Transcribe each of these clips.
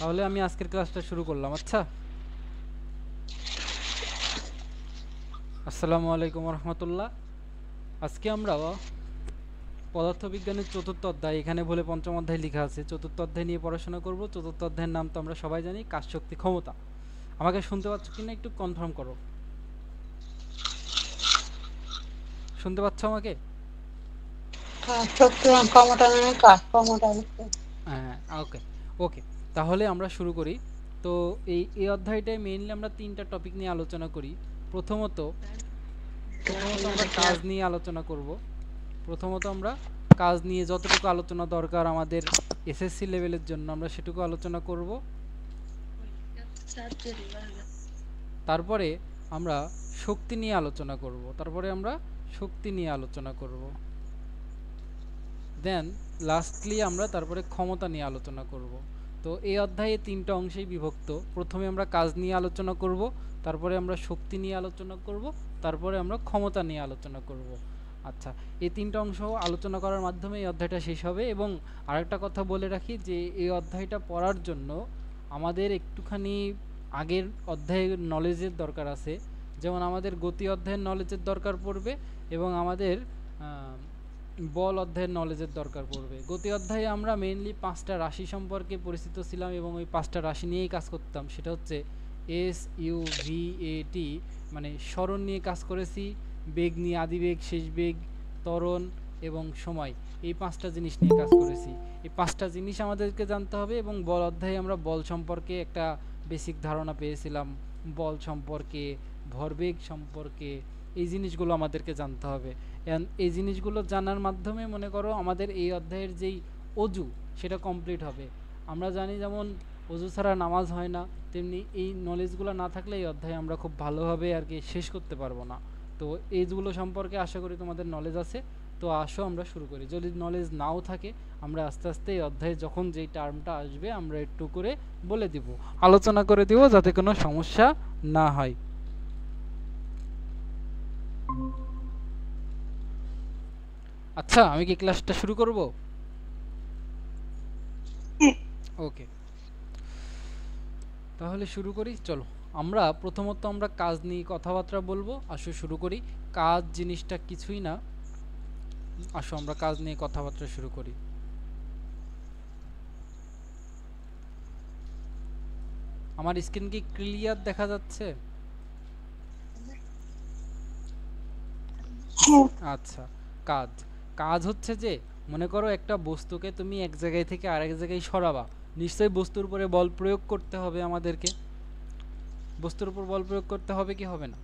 তাহলে আমি আজকের ক্লাসটা শুরু করলাম। আচ্ছা, আসসালামু আলাইকুম রহমতুল্লাহ। আজকে আমরা পদার্থবিজ্ঞানের চতুর্থ অধ্যায়, এখানে বলে পঞ্চম অধ্যায় লেখা আছে, চতুর্থ অধ্যায় নিয়ে পড়াশোনা করব। চতুর্থ অধ্যায়ের নাম তো আমরা সবাই জানি, কাজ শক্তি ক্ষমতা। আমাকে শুনতে পাচ্ছ কিনা একটু কনফার্ম করো। শুনতে পাচ্ছ আমাকে? শক্তি ক্ষমতা মানে কাজ ক্ষমতা। হ্যাঁ, ওকে ওকে। তাহলে আমরা শুরু করি। তো এই অধ্যায়টায় মেইনলি আমরা তিনটা টপিক নিয়ে আলোচনা করি। প্রথমত প্রথমত আমরা কাজ নিয়ে আলোচনা করব। প্রথমত আমরা কাজ নিয়ে যতটুকু আলোচনা দরকার আমাদের এসএসসি লেভেলের জন্য আমরা সেটুকু আলোচনা করব। তারপরে আমরা শক্তি নিয়ে আলোচনা করব। দেন লাস্টলি আমরা তারপরে ক্ষমতা নিয়ে আলোচনা করব। তো এই অধ্যায়ে তিনটা অংশেই বিভক্ত। প্রথমে আমরা কাজ নিয়ে আলোচনা করব, তারপরে আমরা শক্তি নিয়ে আলোচনা করব, তারপরে আমরা ক্ষমতা নিয়ে আলোচনা করব। আচ্ছা, এই তিনটা অংশ আলোচনা করার মাধ্যমে এই অধ্যায়টা শেষ হবে। এবং আরেকটা কথা বলে রাখি যে এই অধ্যায়টা পড়ার জন্য আমাদের একটুখানি আগের অধ্যায়ের নলেজের দরকার আছে। যেমন আমাদের গতি অধ্যায়ের নলেজের দরকার পড়বে এবং আমাদের বল অধ্যায়ের নলেজের দরকার পড়বে। গতি অধ্যায়ে আমরা মেইনলি 5টা রাশি সম্পর্কে পরিচিত ছিলাম এবং ওই 5টা রাশি নিয়েই কাজ করতাম। সেটা হচ্ছে এস ইউ ভি এ টি, মানে স্মরণ নিয়ে কাজ করেছি, বেগ নিয়ে আদি বেগ, শেষ বেগ, ত্বরণ এবং সময়, এই 5টা জিনিস নিয়ে কাজ করেছি। এই 5টা জিনিস আমাদেরকে জানতে হবে। এবং বল অধ্যায়ে আমরা বল সম্পর্কে একটা বেসিক ধারণা পেয়েছিলাম, বল সম্পর্কে, ভরবেগ সম্পর্কে, এই জিনিসগুলো আমাদেরকে জানতে হবে। এই জিনিসগুলো জানার মাধ্যমে মনে করো আমাদের এই অধ্যায়ের যেই অজু সেটা কমপ্লিট হবে। আমরা জানি যেমন অজু ছাড়া নামাজ হয় না, তেমনি এই নলেজগুলো না থাকলে এই অধ্যায় আমরা খুব ভালোভাবে আর কি শেষ করতে পারবো না। তো এইগুলো সম্পর্কে আশা করি তোমাদের নলেজ আছে। তো আসো আমরা শুরু করি। যদি নলেজ নাও থাকে আমরা আস্তে আস্তে এই অধ্যায়ে যখন যেই টার্মটা আসবে আমরা একটু করে বলে দিব, আলোচনা করে দিব, যাতে কোনো সমস্যা না হয়। আচ্ছা, আমি কি ক্লাসটা শুরু করব? ওকে, তাহলে শুরু করি। চলো, প্রথমত আমরা কাজ নিয়ে কথাবার্তা বলবো। আসো শুরু করি। কাজ জিনিসটা কিছুই না, আসো আমরা কাজ নিয়ে কথাবার্তা শুরু করি। আমার স্ক্রিন কি ক্লিয়ার দেখা যাচ্ছে? আচ্ছা, কাজ কাজ হচ্ছে যে, মনে করো একটা বস্তুকে তুমি এক জায়গায় থেকে আরেক জায়গায় সরাবা, নিশ্চয়ই বস্তুর উপরে বল প্রয়োগ করতে হবে আমাদেরকে। বস্তুর উপর বল প্রয়োগ করতে হবে কি হবে না?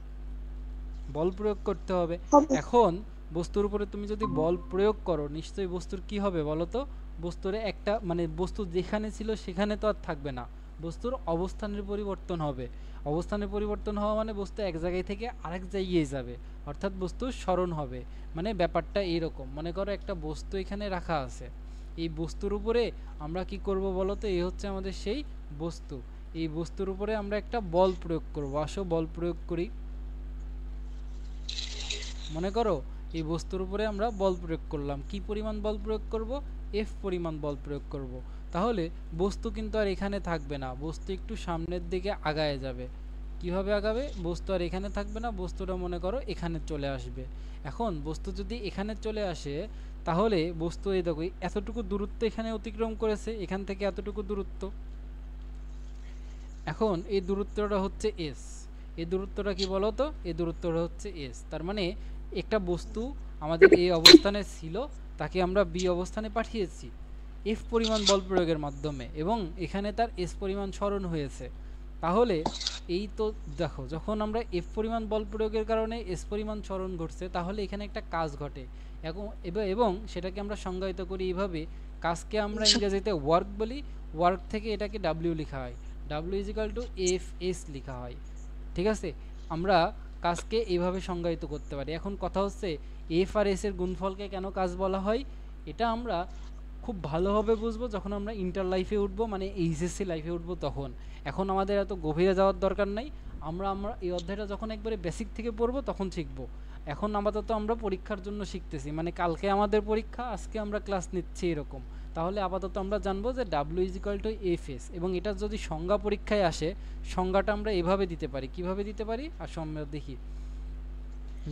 বল প্রয়োগ করতে হবে। এখন বস্তুর উপরে তুমি যদি বল প্রয়োগ করো, নিশ্চয়ই বস্তুর কি হবে বলো তো? বস্তুর একটা মানে বস্তু যেখানে ছিল সেখানে তো আর থাকবে না, বস্তুর অবস্থানের পরিবর্তন হবে। অবস্থানের পরিবর্তন হওয়া মানে বস্তু এক জায়গায় থেকে আরেক জায়গায় যাবে, অর্থাৎ বস্তুর স্মরণ হবে। মানে ব্যাপারটা এইরকম, মনে করো একটা বস্তু এখানে রাখা আছে, এই বস্তুর উপরে আমরা কি করব বলো তো? এই হচ্ছে আমাদের সেই বস্তু। এই বস্তুর উপরে আমরা একটা বল প্রয়োগ করব। আসো বল প্রয়োগ করি। মনে করো এই বস্তুর উপরে আমরা বল প্রয়োগ করলাম। কি পরিমাণ বল প্রয়োগ করব? এফ পরিমাণ বল প্রয়োগ করব। তাহলে বস্তু কিন্তু আর এখানে থাকবে না, বস্তু একটু সামনের দিকে আগায় যাবে। কিভাবে আগাবে? বস্তু আর এখানে থাকবে না, বস্তুটা মনে করো এখানে চলে আসবে। এখন বস্তু যদি এখানে চলে আসে, তাহলে বস্তু এই দেখো এতটুকু দূরত্ব এখানে অতিক্রম করেছে, এখান থেকে এতটুকু দূরত্ব। এখন এই দূরত্বটা হচ্ছে এস। এই দূরত্বটা কি বলো তো? এই দূরত্বটা হচ্ছে এস। তার মানে একটা বস্তু আমাদের এই অবস্থানে ছিল, তাকে আমরা বি অবস্থানে পাঠিয়েছি এফ পরিমাণ বল প্রয়োগের মাধ্যমে, এবং এখানে তার এস পরিমাণ সরণ হয়েছে। তাহলে এই তো দেখো, যখন আমরা এফ পরিমাণ বল প্রয়োগের কারণে এস পরিমাণ সরণ ঘটছে, তাহলে এখানে একটা কাজ ঘটে। এবং সেটাকে আমরা সংজ্ঞায়িত করি এইভাবে, কাজকে আমরা ইংরেজিতে ওয়ার্ক বলি। ওয়ার্ক থেকে এটাকে ডাব্লিউ লেখা হয়, W is equal to F S লেখা হয়। ঠিক আছে, আমরা কাজকে এইভাবে সংজ্ঞায়িত করতে পারি। এখন কথা হচ্ছে, এফ আর এস এর গুণফলকে কেন কাজ বলা হয়, এটা আমরা খুব ভালোভাবে বুঝবো যখন আমরা ইন্টার লাইফে উঠবো, মানে এইচএসসি লাইফে উঠবো তখন। এখন আমাদের এত গভীরে যাওয়ার দরকার নাই। আমরা এই অধ্যায়টা যখন একবারে বেসিক থেকে পড়বো তখন শিখবো। এখন আপাতত আমরা পরীক্ষার জন্য শিখতেছি, মানে কালকে আমাদের পরীক্ষা, আজকে আমরা ক্লাস নিচ্ছি এরকম। তাহলে আপাতত আমরা জানবো যে W is equal two FS, এবং এটা যদি সংজ্ঞা পরীক্ষায় আসে সংজ্ঞাটা আমরা এভাবে দিতে পারি। কিভাবে দিতে পারি আসো আমরা দেখি।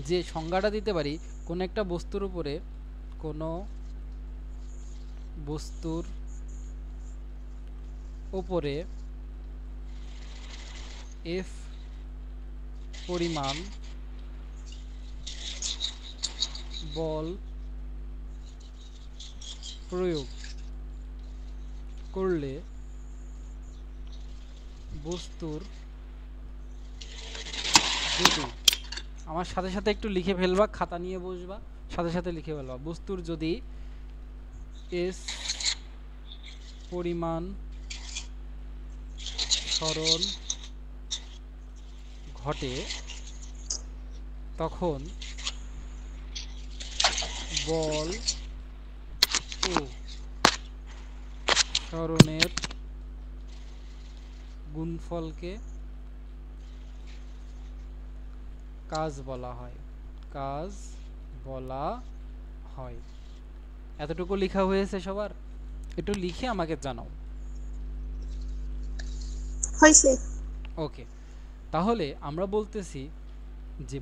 যে সংজ্ঞাটা দিতে পারি, কোন একটা বস্তুর উপরে, কোনো বস্তুর উপরে এফ পরিমাণ বল প্রয়োগ করলে বস্তুর যদি, আমার সাথে সাথে একটু লিখে ফেলবা, খাতা নিয়ে বসবা, সাথে সাথে লিখে ফেলবা, বস্তুর যদি এস পরিমাণ সরণ ঘটে তখন বল ও সরণের গুণফলকে কাজ বলা হয়। কাজ বলা হয়। এতটুকু লেখা হয়েছে সবার? একটু লিখে আমাকে জানাও। হয়েছে। ওকে, তাহলে আমরা বলতেছি যে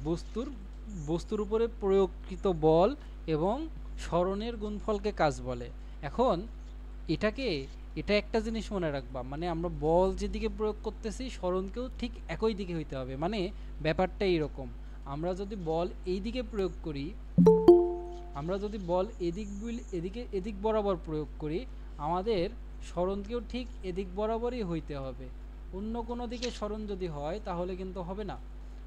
বস্তুর উপরে প্রয়োগকৃত বল এবং সরণের গুণফলকে কাজ বলে। এখন এটা একটা জিনিস মনে রাখবা, মানে আমরা বল যেদিকে প্রয়োগ করতেছি সরণকেও ঠিক একই দিকে হইতে হবে। মানে ব্যাপারটা এইরকম, আমরা যদি বল এই দিকে প্রয়োগ করি, আমরা যদি বল এদিক বরাবর প্রয়োগ করি, আমাদের সরণকেও ঠিক এদিক বরাবরই হইতে হবে। অন্য কোনো দিকে সরণ যদি হয় তাহলে কিন্তু হবে না।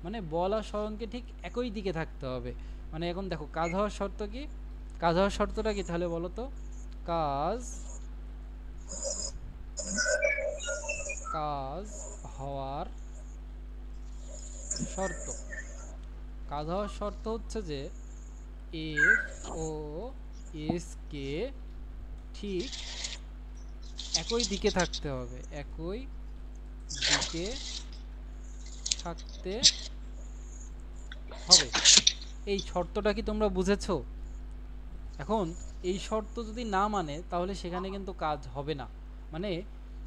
মানে বল আর সরণকে ঠিক একই দিকে থাকতে হবে। মানে এখন দেখো কাজ হওয়ার শর্ত কি, কাজ হওয়ার শর্তটা কি তাহলে বলো তো? কাজ হওয়ার শর্ত, কাজ হওয়ার শর্ত হচ্ছে যে এফ ও এস কে ঠিক একই দিকে থাকতে হবে, একই দিকে থাকতে হবে। এই শর্তটা কি তোমরা বুঝেছো? এখন এই শর্ত যদি না মানে তাহলে সেখানে কিন্তু কাজ হবে না। মানে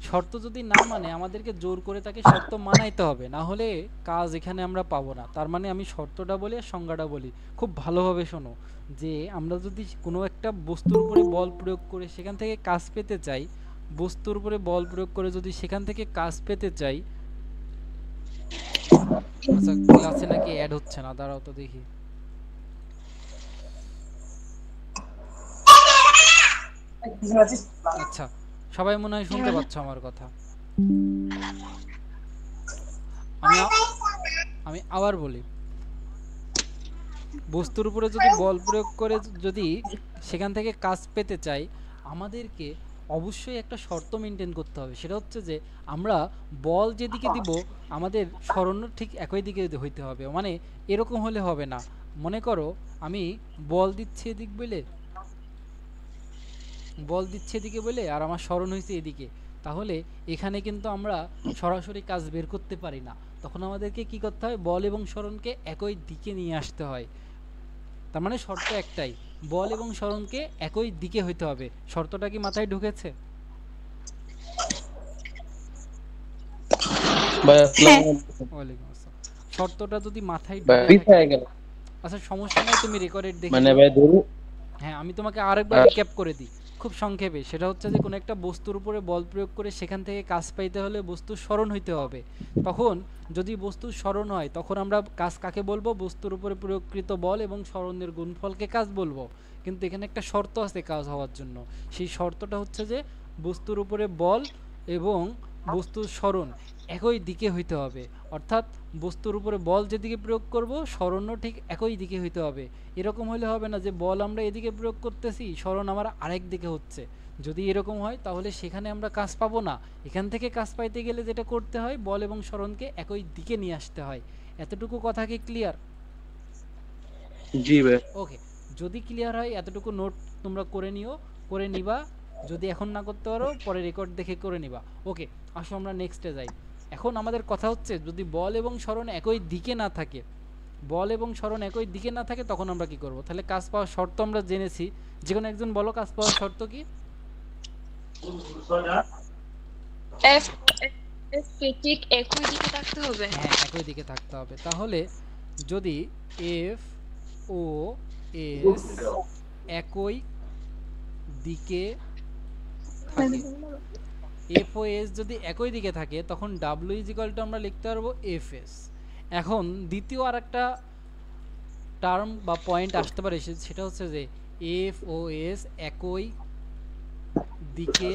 শর্ত যদি না মানে আমাদেরকে জোর করে তাকে শর্ত মানাইতে হবে, না হলে কাজ এখানে আমরা পাবো না। তার মানে আমি শর্তটা বলি আর সংজ্ঞাটা বলি, খুব ভালোভাবে শোনো। যে আমরা যদি কোনো একটা বস্তুর উপরে বল প্রয়োগ করে সেখান থেকে কাজ পেতে চাই, বস্তুর উপরে বল প্রয়োগ করে যদি সেখান থেকে কাজ পেতে চাই, আচ্ছা ক্লাসে নাকি অ্যাড হচ্ছে না, দাঁড়াও তো দেখি। আচ্ছা, সবাই মনে হয় শুনতে পাচ্ছ আমার কথা? আমি আবার বলি, বস্তুর উপরে যদি বল প্রয়োগ করে যদি সেখান থেকে কাজ পেতে চাই, আমাদেরকে অবশ্যই একটা শর্ত মেনটেন করতে হবে। সেটা হচ্ছে যে আমরা বল যেদিকে দিব আমাদের সরণ ঠিক একই দিকে হইতে হবে। মানে এরকম হলে হবে না। মনে করো আমি বল দিচ্ছি এদিকে বলে আর আমার সরণ হয়েছে এদিকে, তাহলে এখানে কিন্তু আমরা সরাসরি কাজ বের করতে পারি না। তখন আমাদেরকে কি করতে হয়? বল এবং সরণকে একই দিকে নিয়ে আসতে হয়। তার মানে শর্ত একটাই, বল এবং সরণকে একই দিকে হইতে হবে। শর্তটা কি মাথায় ঢুকেছে? ওয়ালাইকুম আসসালাম। শর্তটা যদি মাথায় ঢুকে থাকে, আচ্ছা সমস্যা নাই, তুমি রেকর্ডেড দেখে মানে ভাই ধরু। হ্যাঁ, আমি তোমাকে আরেকবার রিক্যাপ করে দিই খুব সংক্ষেপে। সেটা হচ্ছে যে কোনো একটা বস্তুর উপরে বল প্রয়োগ করে সেখান থেকে কাজ পাইতে হলে বস্তুর সরণ হইতে হবে। তখন যদি বস্তুর সরণ হয় তখন আমরা কাজ কাকে বলবো? বস্তুর উপরে প্রয়োগকৃত বল এবং সরণের গুণফলকে কাজ বলবো। কিন্তু এখানে একটা শর্ত আছে কাজ হওয়ার জন্য। সেই শর্তটা হচ্ছে যে বস্তুর উপরে বল এবং বস্তুর সরণ একই দিকে হইতে হবে। অর্থাৎ বস্তুর উপরে বল যেদিকে প্রয়োগ করব সরণও ঠিক একই দিকে হইতে হবে। এরকম হলে হবে না যে বল আমরা এদিকে প্রয়োগ করতেছি, সরণ আমার আরেক দিকে হচ্ছে। যদি এরকম হয় তাহলে সেখানে আমরা কাজ পাবো না। এখান থেকে কাজ পাইতে গেলে যেটা করতে হয়, বল এবং সরণকে একই দিকে নিয়ে আসতে হয়। এতটুকু কথা কি ক্লিয়ার? জি ভাই। ওকে, যদি ক্লিয়ার হয় এতটুকু নোট তোমরা করে নিবা। যদি এখন না করতে পারো পরে রেকর্ড দেখে করে নিবা। ওকে, আসো আমরা নেক্সটে যাই। এখন আমাদের কথা হচ্ছে যদি বল এবং সরণ একই দিকে না থাকে, তখন আমরা কি করব? তাহলে কাজ পাওয়ার শর্ত আমরা জেনেছি। যে কোনো একজন বলো কাজ পাওয়ার শর্ত কি? এফ এফ কে ঠিক একই দিকে থাকতে হবে। হ্যাঁ, একই দিকে থাকতে হবে। তাহলে যদি এফ ও এস একই দিকে থাকে, এফ ও এস যদি একই দিকে থাকে তখন ডাব্লিউ ইজ ইকুয়াল টু আমরা লিখতে পারবো এফ এস। এখন দ্বিতীয় আর একটা টার্ম বা পয়েন্ট আসতে পারে, সেটা হচ্ছে যে এফ ও এস একই দিকে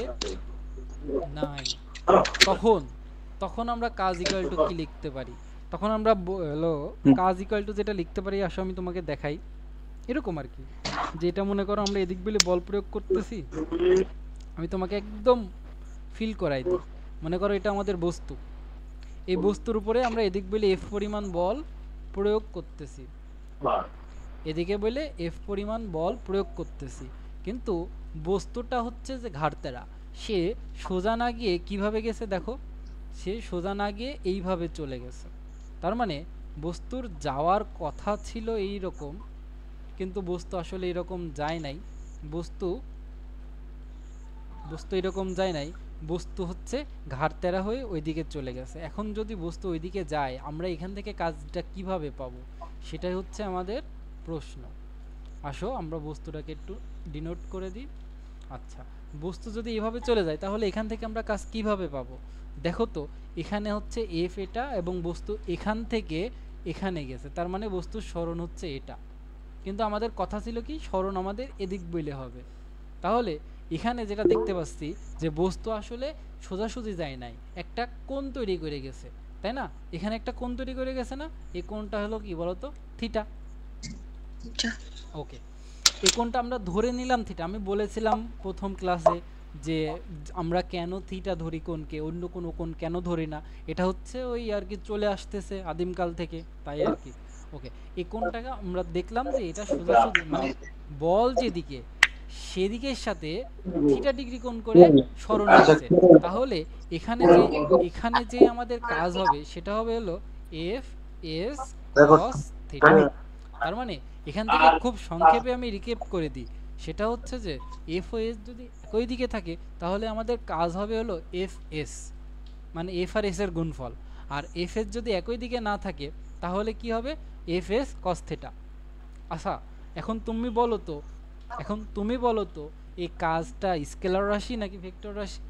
নাই, তখন তখন আমরা কাজ ইকুয়াল টু কি লিখতে পারি? তখন আমরা হলো কাজ ইকুয়াল টু যেটা লিখতে পারি, আসলে আমি তোমাকে দেখাই এরকম আর কি, যে এটা মনে করো আমরা এদিক বলে বল প্রয়োগ করতেছি, আমি তোমাকে একদম ফিল করাই দিই। মনে করো এটা আমাদের বস্তু, এই বস্তুর উপরে আমরা এদিক বলে এফ পরিমাণ বল প্রয়োগ করতেছি, এদিকে বলে এফ পরিমাণ বল প্রয়োগ করতেছি, কিন্তু বস্তুটা হচ্ছে যে ঘাড়তেরা, সে সোজা না গিয়ে কিভাবে গেছে দেখো, সে সোজা না গিয়ে এইভাবে চলে গেছে। তার মানে বস্তুর যাওয়ার কথা ছিল এই রকম, কিন্তু বস্তু আসলে এরকম যায় নাই। বস্তু বস্তু এরকম যায় নাই, বস্তু হচ্ছে ঘাড়তেরা হয়ে ওইদিকে চলে গেছে। এখন যদি বস্তু ওইদিকে যায়, আমরা এখান থেকে কাজটা কিভাবে পাবো, সেটাই হচ্ছে আমাদের প্রশ্ন। আসো আমরা বস্তুটাকে একটু ডিনোট করে দিই। আচ্ছা, বস্তু যদি এভাবে চলে যায় তাহলে এখান থেকে আমরা কাজ কিভাবে পাবো? দেখো তো, এখানে হচ্ছে এফ এটা, এবং বস্তু এখান থেকে এখানে গেছে, তার মানে বস্তুর সরণ হচ্ছে এটা, কিন্তু আমাদের কথা ছিল কি সরণ আমাদের এদিক বইলে হবে। তাহলে এখানে যেটা দেখতে পাচ্ছি যে বস্তু আসলে সোজাসুজি যায় নাই, একটা কোণ তৈরি করে গেছে, তাই না? এখানে একটা কোণ তৈরি করে গেছে না, এই কোণটা হলো কি বলতো? থিটা। ওকে, এই কোণটা আমরা ধরে নিলাম থিটা। আমি বলেছিলাম প্রথম ক্লাসে যে আমরা কেন থিটা ধরি কোণকে, অন্য কোনো কোণ কেন ধরি না, এটা হচ্ছে ওই আর কি চলে আসতেছে আদিমকাল থেকে, তাই আর কি। ওকে, এই কোণটাকে আমরা দেখলাম যে এটা সোজাসুজি, মানে বল যেদিকে সেদিকের সাথে থিটা ডিগ্রি কোণ করে সরণ হচ্ছে। তাহলে এখানে যে আমাদের কাজ হবে সেটা হবে হলো এফ এস কস থিটা। তার মানে এখান থেকে খুব সংক্ষেপে আমি রিক্যাপ করে দিই, সেটা হচ্ছে যে এফ ও এস যদি একই দিকে থাকে তাহলে আমাদের কাজ হবে হলো এফ এস, মানে এফ আর এস এর গুণফল। আর এফ এস যদি একই দিকে না থাকে তাহলে কি হবে? F S cos theta. আচ্ছা, এখন তুমি বলো তো এই কাজটা স্কেলার রাশি নাকি ভেক্টর রাশি?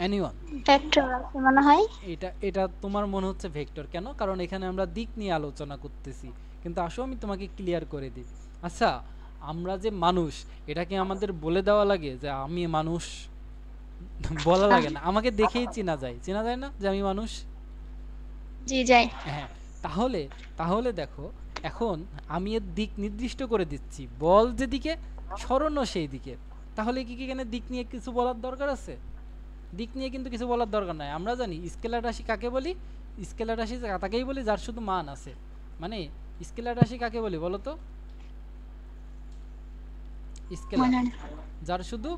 এনিওয়ান? ভেক্টর আছে মনে হয়। এটা এটা তোমার মনে হচ্ছে ভেক্টর, কেন? কারণ এখানে আমরা দিক নিয়ে আলোচনা করতেছি, কিন্তু আসো আমি তোমাকে ক্লিয়ার করে দিই। আচ্ছা, আমরা যে মানুষ, এটা কি আমাদের বলে দেওয়া লাগে যে আমি মানুষ? বলা লাগে না, আমাকে দেখেই চেনা যায় না যে আমি মানুষ? জি যাই। হ্যাঁ, তাহলে তাহলে দেখো, এখন আমি এর দিক নির্দিষ্ট করে দিচ্ছি, বল যেদিকে সরণও সেই দিকে। তাহলে কি এখানে দিক নিয়ে কিছু বলার দরকার আছে? দিক নিয়ে কিন্তু কিছু বলার দরকার নাই। আমরা জানি স্কেলার রাশি কাকে বলি, স্কেলার রাশি তাকেই বলি যার শুধু মান আছে। মানে স্কেলার রাশি কাকে বলি বলো তো? স্কেলার যার শুধু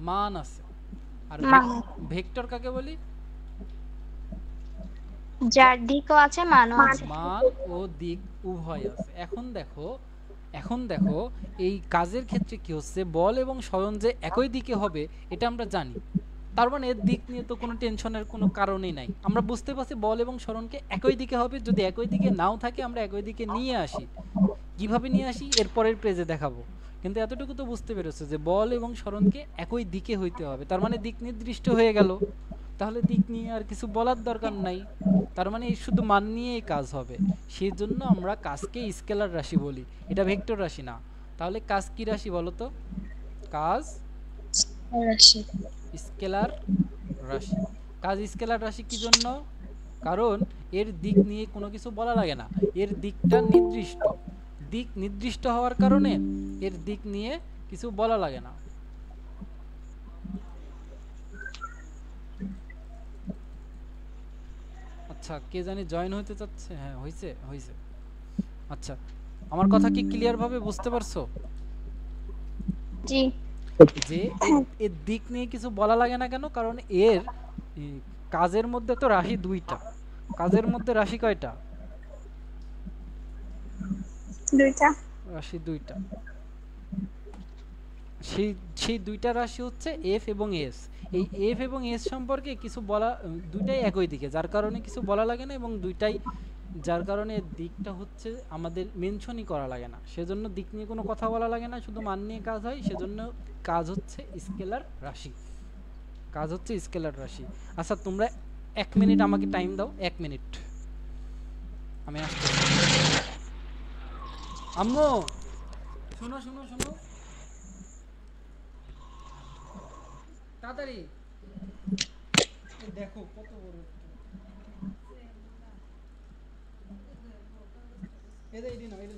মান আছে। আর ভেক্টর কাকে বলি? যার দিকও আছে মানও আছে। মান ও দিক উভয় আছে। এখন দেখো এই কাজের ক্ষেত্রে কি হচ্ছে, বল এবং সরণ যে একই দিকে হবে এটা আমরা জানি, তার মানে এর দিক নিয়ে তো কোনো টেনশনের কোনো কারণই নাই। আমরা বুঝতে পারছি বল এবং সরণকে একই দিকে হবে, যদি একই দিকে নাও থাকে আমরা একই দিকে নিয়ে আসি। কিভাবে নিয়ে আসি এর পরের পেজে দেখাবো, কিন্তু এতটুকু তো বুঝতে পেরেছো যে বল এবং সরণকে একই দিকে হইতে হবে, তার মানে দিক নির্দিষ্ট হয়ে গেল। তাহলে দিক নিয়ে আর কিছু বলার দরকার নাই, তার মানে এই শুধু মান নিয়েই কাজ হবে। সেই জন্য আমরা কাজকে স্কেলার রাশি বলি, এটা ভেক্টর রাশি না। তাহলে কাজ কি রাশি বলো তো? কাজ স্কেলার রাশি। কাজ স্কেলার রাশি কি জন্য? কারণ এর দিক নিয়ে কোনো কিছু বলা লাগে না, এর দিকটা নির্দিষ্ট। দিক নির্দিষ্ট হওয়ার কারণে এর দিক নিয়ে কিছু বলা লাগে না। আচ্ছা, কে জানি জয়েন হইতে চাচ্ছে? হ্যাঁ, হইছে। আচ্ছা, আমার কথা কি ক্লিয়ার ভাবে বুঝতে পারছো? জি। যে এর দিক নিয়ে কিছু বলা লাগে না কেন? কারণ এর কাজের মধ্যে তো রাশি দুইটা। কাজের মধ্যে রাশি কয়টা? দুইটা। রাশি দুইটা। সেই সেই দুইটা রাশি হচ্ছে এফ এবং এস। এই এফ এবং এস সম্পর্কে কিছু বলা, দুইটাই একই দিকে, যার কারণে কিছু বলা লাগে না, এবং দুইটাই যার কারণে দিকটা হচ্ছে আমাদের মেনশনই করা লাগে না, সেজন্য দিক নিয়ে কোনো কথা বলা লাগে না, শুধু মান নিয়ে কাজ হয়, সেজন্য কাজ হচ্ছে স্কেলার রাশি, কাজ হচ্ছে স্কেলার রাশি। আচ্ছা তোমরা 1 মিনিট আমাকে টাইম দাও, 1 মিনিট, আমি আসতেছি। আম্মু শোনো শোনো শোনো, তাড়াতাড়ি দেখো কত বড় এটা, এডি না এটা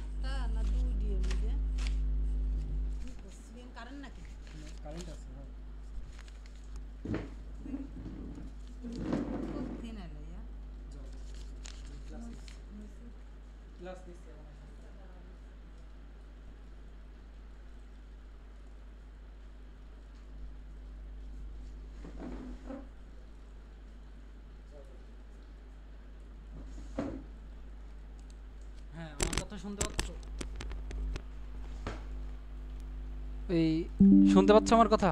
একটা না দুই দিয়ে মধ্যে কি করছিলেন কারেন্ট নাকি কারেন্ট আছে হ্যাঁ। করতে না লইয়া ক্লাস নিচ্ছে হ্যাঁ, আমার কথা শুনতে পাচ্ছ? এই শুনতে পাচ্ছ আমার কথা?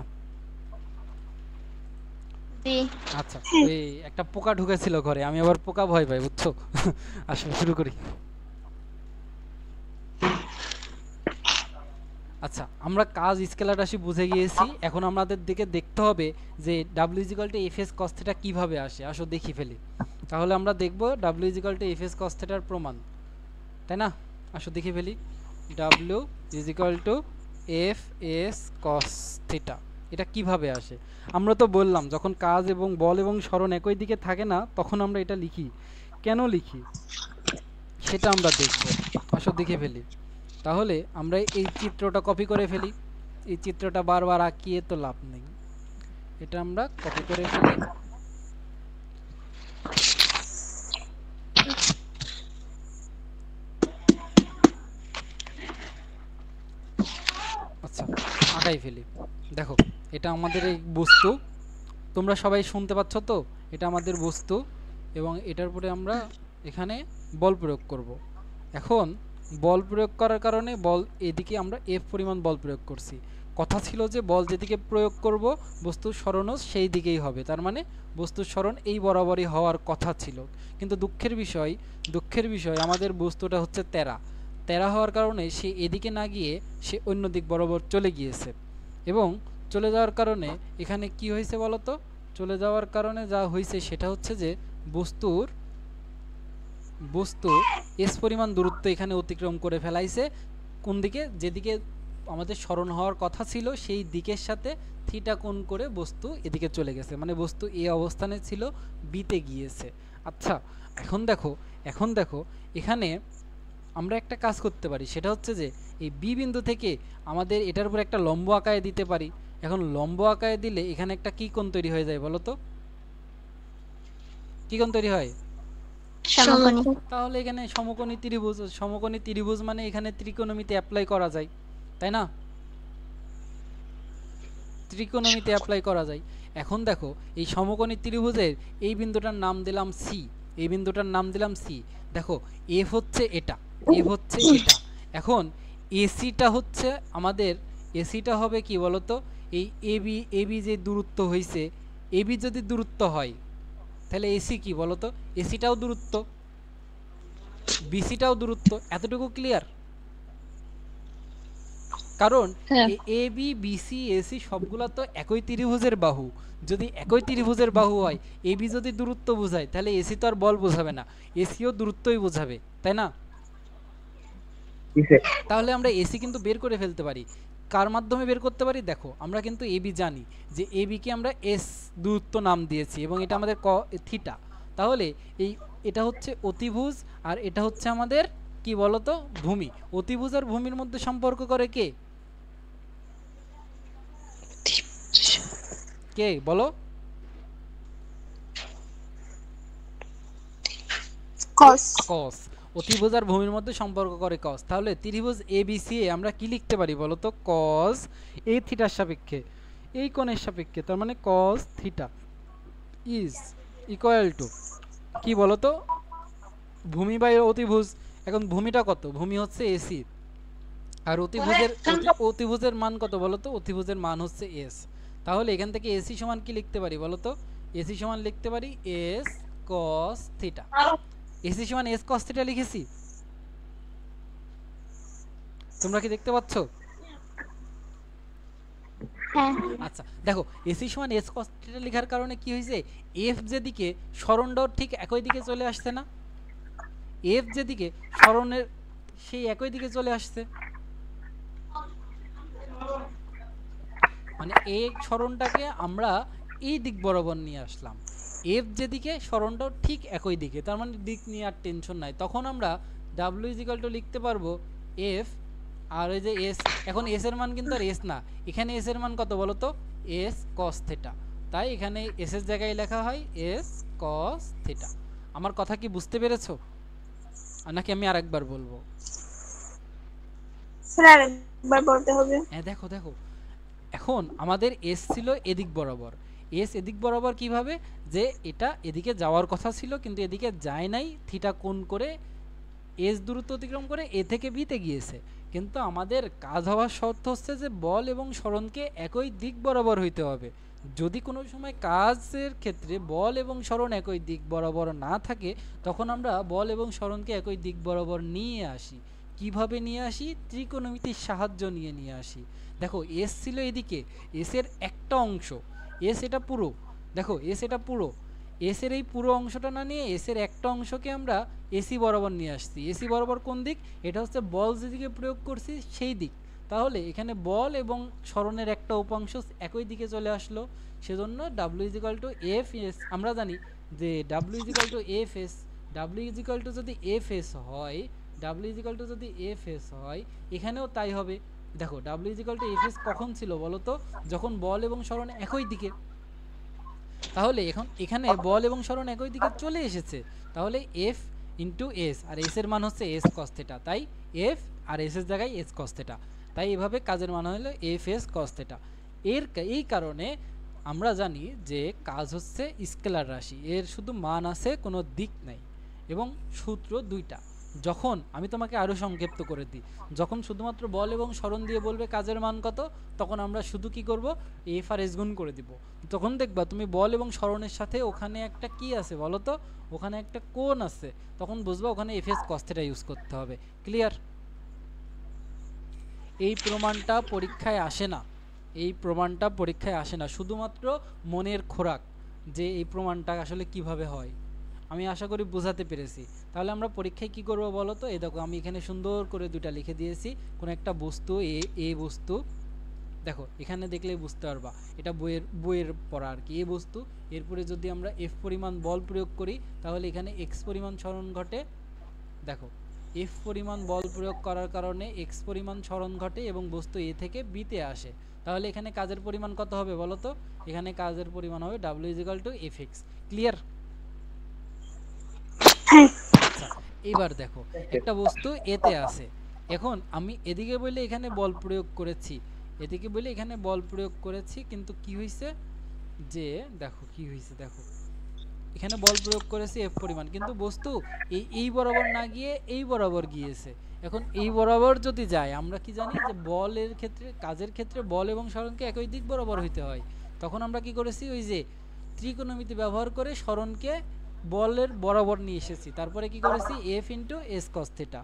জি। আচ্ছা, এই একটা পোকা ঢুকেছিল ঘরে, আমি আবার পোকা ভয় পাই বুঝছো। আসলে শুরু করি। আচ্ছা, আমরা কাজ স্কেলার রাশি বুঝে গিয়েছি, এখন আমাদের দিকে দেখতে হবে যে w fs cos θ কিভাবে আসে। আসো দেখি ফেলি, তাহলে আমরা দেখব w fs cos θ এর প্রমাণ, তাই না? আসো দেখি ফেলি, w fs cos θ এটা কিভাবে আসে। আমরা তো বললাম যখন কাজ এবং বল এবং সরণ একই দিকে থাকে না, তখন আমরা এটা লিখি। কেন লিখি সেটা আমরা দেখব। আসো দেখে ফেলি। তাহলে আমরা এই চিত্রটা কপি করে ফেলি, এই চিত্রটা বারবার আঁকিয়ে তো লাভ নেই, এটা আমরা কপি করে ফেলি। আচ্ছা আঁকাই ফেলি। দেখো এটা আমাদের এই বস্তু, তোমরা সবাই শুনতে পাচ্ছ তো? এটা আমাদের বস্তু এবং এটার উপরে আমরা এখানে বল প্রয়োগ করব। এখন বল প্রয়োগ করার কারণে বল এদিকে আমরা এফ পরিমাণ বল প্রয়োগ করছি। কথা ছিল যে বল যেদিকে প্রয়োগ করব বস্তুর সরণও সেই দিকেই হবে, তার মানে বস্তুর সরণ এই বরাবরই হওয়ার কথা ছিল। কিন্তু দুঃখের বিষয় আমাদের বস্তুটা হচ্ছে তেরা হওয়ার কারণে সে এদিকে না গিয়ে সে অন্য দিক বরাবর চলে গিয়েছে, এবং চলে যাওয়ার কারণে এখানে কি হয়েছে বলো তো? চলে যাওয়ার কারণে যা হয়েছে সেটা হচ্ছে যে বস্তু এস পরিমাণ দূরত্ব এখানে অতিক্রম করে ফেলাইছে। কোন দিকে? যেদিকে আমাদের স্মরণ হওয়ার কথা ছিল সেই দিকের সাথে থিটা কোণ করে বস্তু এদিকে চলে গেছে, মানে বস্তু এ অবস্থানে ছিল বিতে গিয়েছে। আচ্ছা এখন দেখো এখানে আমরা একটা কাজ করতে পারি, সেটা হচ্ছে যে এই বি বিন্দু থেকে আমাদের এটার উপর একটা লম্ব আকারে দিতে পারি। এখন লম্ব আকারে দিলে এখানে একটা কি কোণ তৈরি হয়ে যায় বলো তো? কি কোণ তৈরি হয়? সমকোণী। তাহলে এখানে সমকোণী ত্রিভুজ মানে এখানে ত্রিকোণমিতি অ্যাপ্লাই করা যায়, তাই না? ত্রিকোণমিতি অ্যাপ্লাই করা যায়। এখন দেখো এই সমকোণী ত্রিভুজের এই বিন্দুটার নাম দিলাম সি, এই বিন্দুটার নাম দিলাম সি। দেখো এফ হচ্ছে এটা, এখন এসিটা হচ্ছে আমাদের, এসিটা হবে কি বলতো? এই এবি যে দূরত্ব হয়েছে, এবি যদি দূরত্ব হয় তাহলে এসি কি বলতো? এসিটাও দূরত্ব, বিসিটাও দূরত্ব। এতটুকু ক্লিয়ার? কারণ এ বি বিসি এসি সবগুলো তো একই ত্রিভুজের বাহু। যদি একই ত্রিভুজের বাহু হয়, এবি যদি দূরত্ব বোঝায় তাহলে এসি তো আর বল বোঝাবে না, এসিও দূরত্বই বোঝাবে, তাই না? তাহলে আমরা এসি কিন্তু বের করে ফেলতে পারি। কার মাধ্যমে বের করতে পারি? দেখো আমরা কিন্তু এবি জানি যে এবিকে আমরা এস দূরত্ব নাম দিয়েছি এবং এটা আমাদের থিটা। তাহলে এটা হচ্ছে অতিভুজ আর এটা হচ্ছে আমাদের কি বলতো? ভূমি। অতিভুজ আর ভূমির মধ্যে সম্পর্ক করে কে? কে বলো? কস। অতিভুজ আর ভূমির মধ্যে সম্পর্ক করে কস। তাহলে ত্রিভুজ এবিসি আমরা কি লিখতে পারি বলো তো? কস এ থিটার সাপেক্ষে, এই কোণের সাপেক্ষে, তার মানে cos theta is equal two কি বলো তো, ভূমি বাই অতিভুজ। এখন ভূমিটা কত? ভূমি হচ্ছে এসি, আর অতিভুজের মান কত বলো তো? অতিভুজের মান হচ্ছে এস। তাহলে এখান থেকে এসি সমান কি লিখতে পারি বলো তো? এসি সমান লিখতে পারি এস কস থিটা। এসি সমান এস কস থিটা লিখেছি, তোমরা কি দেখতে পাচ্ছ? হ্যাঁ আচ্ছা দেখো, এসি সমান এস কস থিটা লেখার কারণে কি হয়েছে, এফ যেদিকে সরণটাও ঠিক একই দিকে চলে আসছে না? এফ যেদিকে সরণের সেই একই দিকে চলে আসছে, মানে এই সরণটাকে আমরা এই দিক বরাবর নিয়ে আসলাম। এফ যেদিকে সরণটাও ঠিক একই দিকে, তার মানে দিক নিয়ে আর টেনশন নাই। তখন আমরা ডাব্লিউ ইজিক্যাল টু লিখতে পারবো এফ, আর ওই যে এস, এখন এস এর মান কিন্তু আর এস না, এখানে এস এর মান কত বলো তো? S cos theta. তাই এখানে এস এর জায়গায় লেখা হয় এস কস থিটা। আমার কথা কি বুঝতে পেরেছো, আর নাকি আমি আরেকবার বলবো? স্যার আরেকবার বলতে হবে। হ্যাঁ দেখো দেখো, এখন আমাদের এস ছিল এদিক বরাবর। এস এদিক বরাবর কিভাবে, যে এটা এদিকে যাওয়ার কথা ছিল কিন্তু এদিকে যায় নাই, থিটা কোণ করে এস দূরত্ব অতিক্রম করে এ থেকে বিতে গিয়েছে। কিন্তু আমাদের কাজ হওয়ার শর্ত হচ্ছে যে বল এবং সরণকে একই দিক বরাবর হইতে হবে। যদি কোনো সময় কাজের ক্ষেত্রে বল এবং সরণ একই দিক বরাবর না থাকে, তখন আমরা বল এবং সরণকে একই দিক বরাবর নিয়ে আসি। কিভাবে নিয়ে আসি? ত্রিকোণমিতির সাহায্য নিয়ে আসি। দেখো এস ছিল এদিকে, এস এর একটা অংশ, এস এটা পুরো, দেখো এস এটা পুরো, এস এর এই পুরো অংশটা না নিয়ে এস এর একটা অংশকে আমরা এসি বরাবর নিয়ে আসছি। এসি বরাবর কোন দিক? এটা হচ্ছে বল যেদিকে প্রয়োগ করছি সেই দিক। তাহলে এখানে বল এবং সরণের একটা উপাংশ একই দিকে চলে আসলো, সেজন্য W is equal two F S. আমরা জানি যে W is equal two F S, W is equal to যদি এফ এস হয়, ডাব্লিউ ইজিক্যাল টু যদি এফ এস হয়, এখানেও তাই হবে। দেখো ডাব্লিউ ইজিক্যাল টু এফ এস কখন ছিল বলো তো? যখন বল এবং সরণ একই দিকে। তাহলে এখন এখানে বল এবং সরণ একই দিকে চলে এসেছে, তাহলে এফ ইন্টু এস, আর এস এর মান হচ্ছে এস কস থিটা, তাই এফ আর এস এর জায়গায় এস কস থিটা। তাই এভাবে কাজের মান হলো এফ এস কস থিটা। এই কারণে আমরা জানি যে কাজ হচ্ছে স্কেলার রাশি, এর শুধু মান আছে, কোনো দিক নাই, এবং সূত্র দুইটা। যখন আমি তোমাকে আরও সংক্ষিপ্ত করে দিই, যখন শুধুমাত্র বল এবং সরণ দিয়ে বলবে কাজের মান কত, তখন আমরা শুধু কি করব, এফ আর এস গুণ করে দিব। তখন দেখবা তুমি বল এবং সরণের সাথে ওখানে একটা কি আছে বলো তো, ওখানে একটা কোণ আছে, তখন বুঝবা ওখানে F S cos theta use করতে হবে। ক্লিয়ার? এই প্রমাণটা পরীক্ষায় আসে না, এই প্রমাণটা পরীক্ষায় আসে না, শুধুমাত্র মনের খোরাক যে এই প্রমাণটা আসলে কিভাবে হয়। আমি আশা করি বোঝাতে পেরেছি। তাহলে আমরা পরীক্ষায় কি করব বলো তো? এই দেখো আমি এখানে সুন্দর করে দুইটা লিখে দিয়েছি, কোন একটা বস্তু এ বস্তু, দেখো এখানে দেখলেই বুঝতে পারবা, এটা বইয়ের পড়া আর কি। এ বস্তু, এরপরে যদি আমরা এফ পরিমাণ বল প্রয়োগ করি, তাহলে এখানে এক্স পরিমাণ সরণ ঘটে। দেখো এফ পরিমাণ বল প্রয়োগ করার কারণে এক্স পরিমাণ সরণ ঘটে এবং বস্তু এ থেকে বিতে আসে। তাহলে এখানে কাজের পরিমাণ কত হবে বলো তো? এখানে কাজের পরিমাণ হবে W is equal two F X. Clear? আচ্ছা এবার দেখো একটা বস্তু এতে আছে, এখন আমি এদিকে বলে এখানে বল প্রয়োগ করেছি, এদিকে বলে এখানে বল প্রয়োগ করেছি, কিন্তু কি হয়েছে যে দেখো কি হয়েছে, দেখো এখানে বল প্রয়োগ করেছি এফ পরিমাণ, কিন্তু বস্তু এই বরাবর না গিয়ে এই বরাবর গিয়েছে। এখন এই বরাবর যদি যায়, আমরা কি জানি যে বলের ক্ষেত্রে, কাজের ক্ষেত্রে বল এবং সরণকে একই দিক বরাবর হইতে হয়। তখন আমরা কি করেছি, ওই যে ত্রিকোণমিতি ব্যবহার করে সরণকে বলের বরাবর নিয়ে এসেছি, তারপরে কি করেছি F into S cos theta.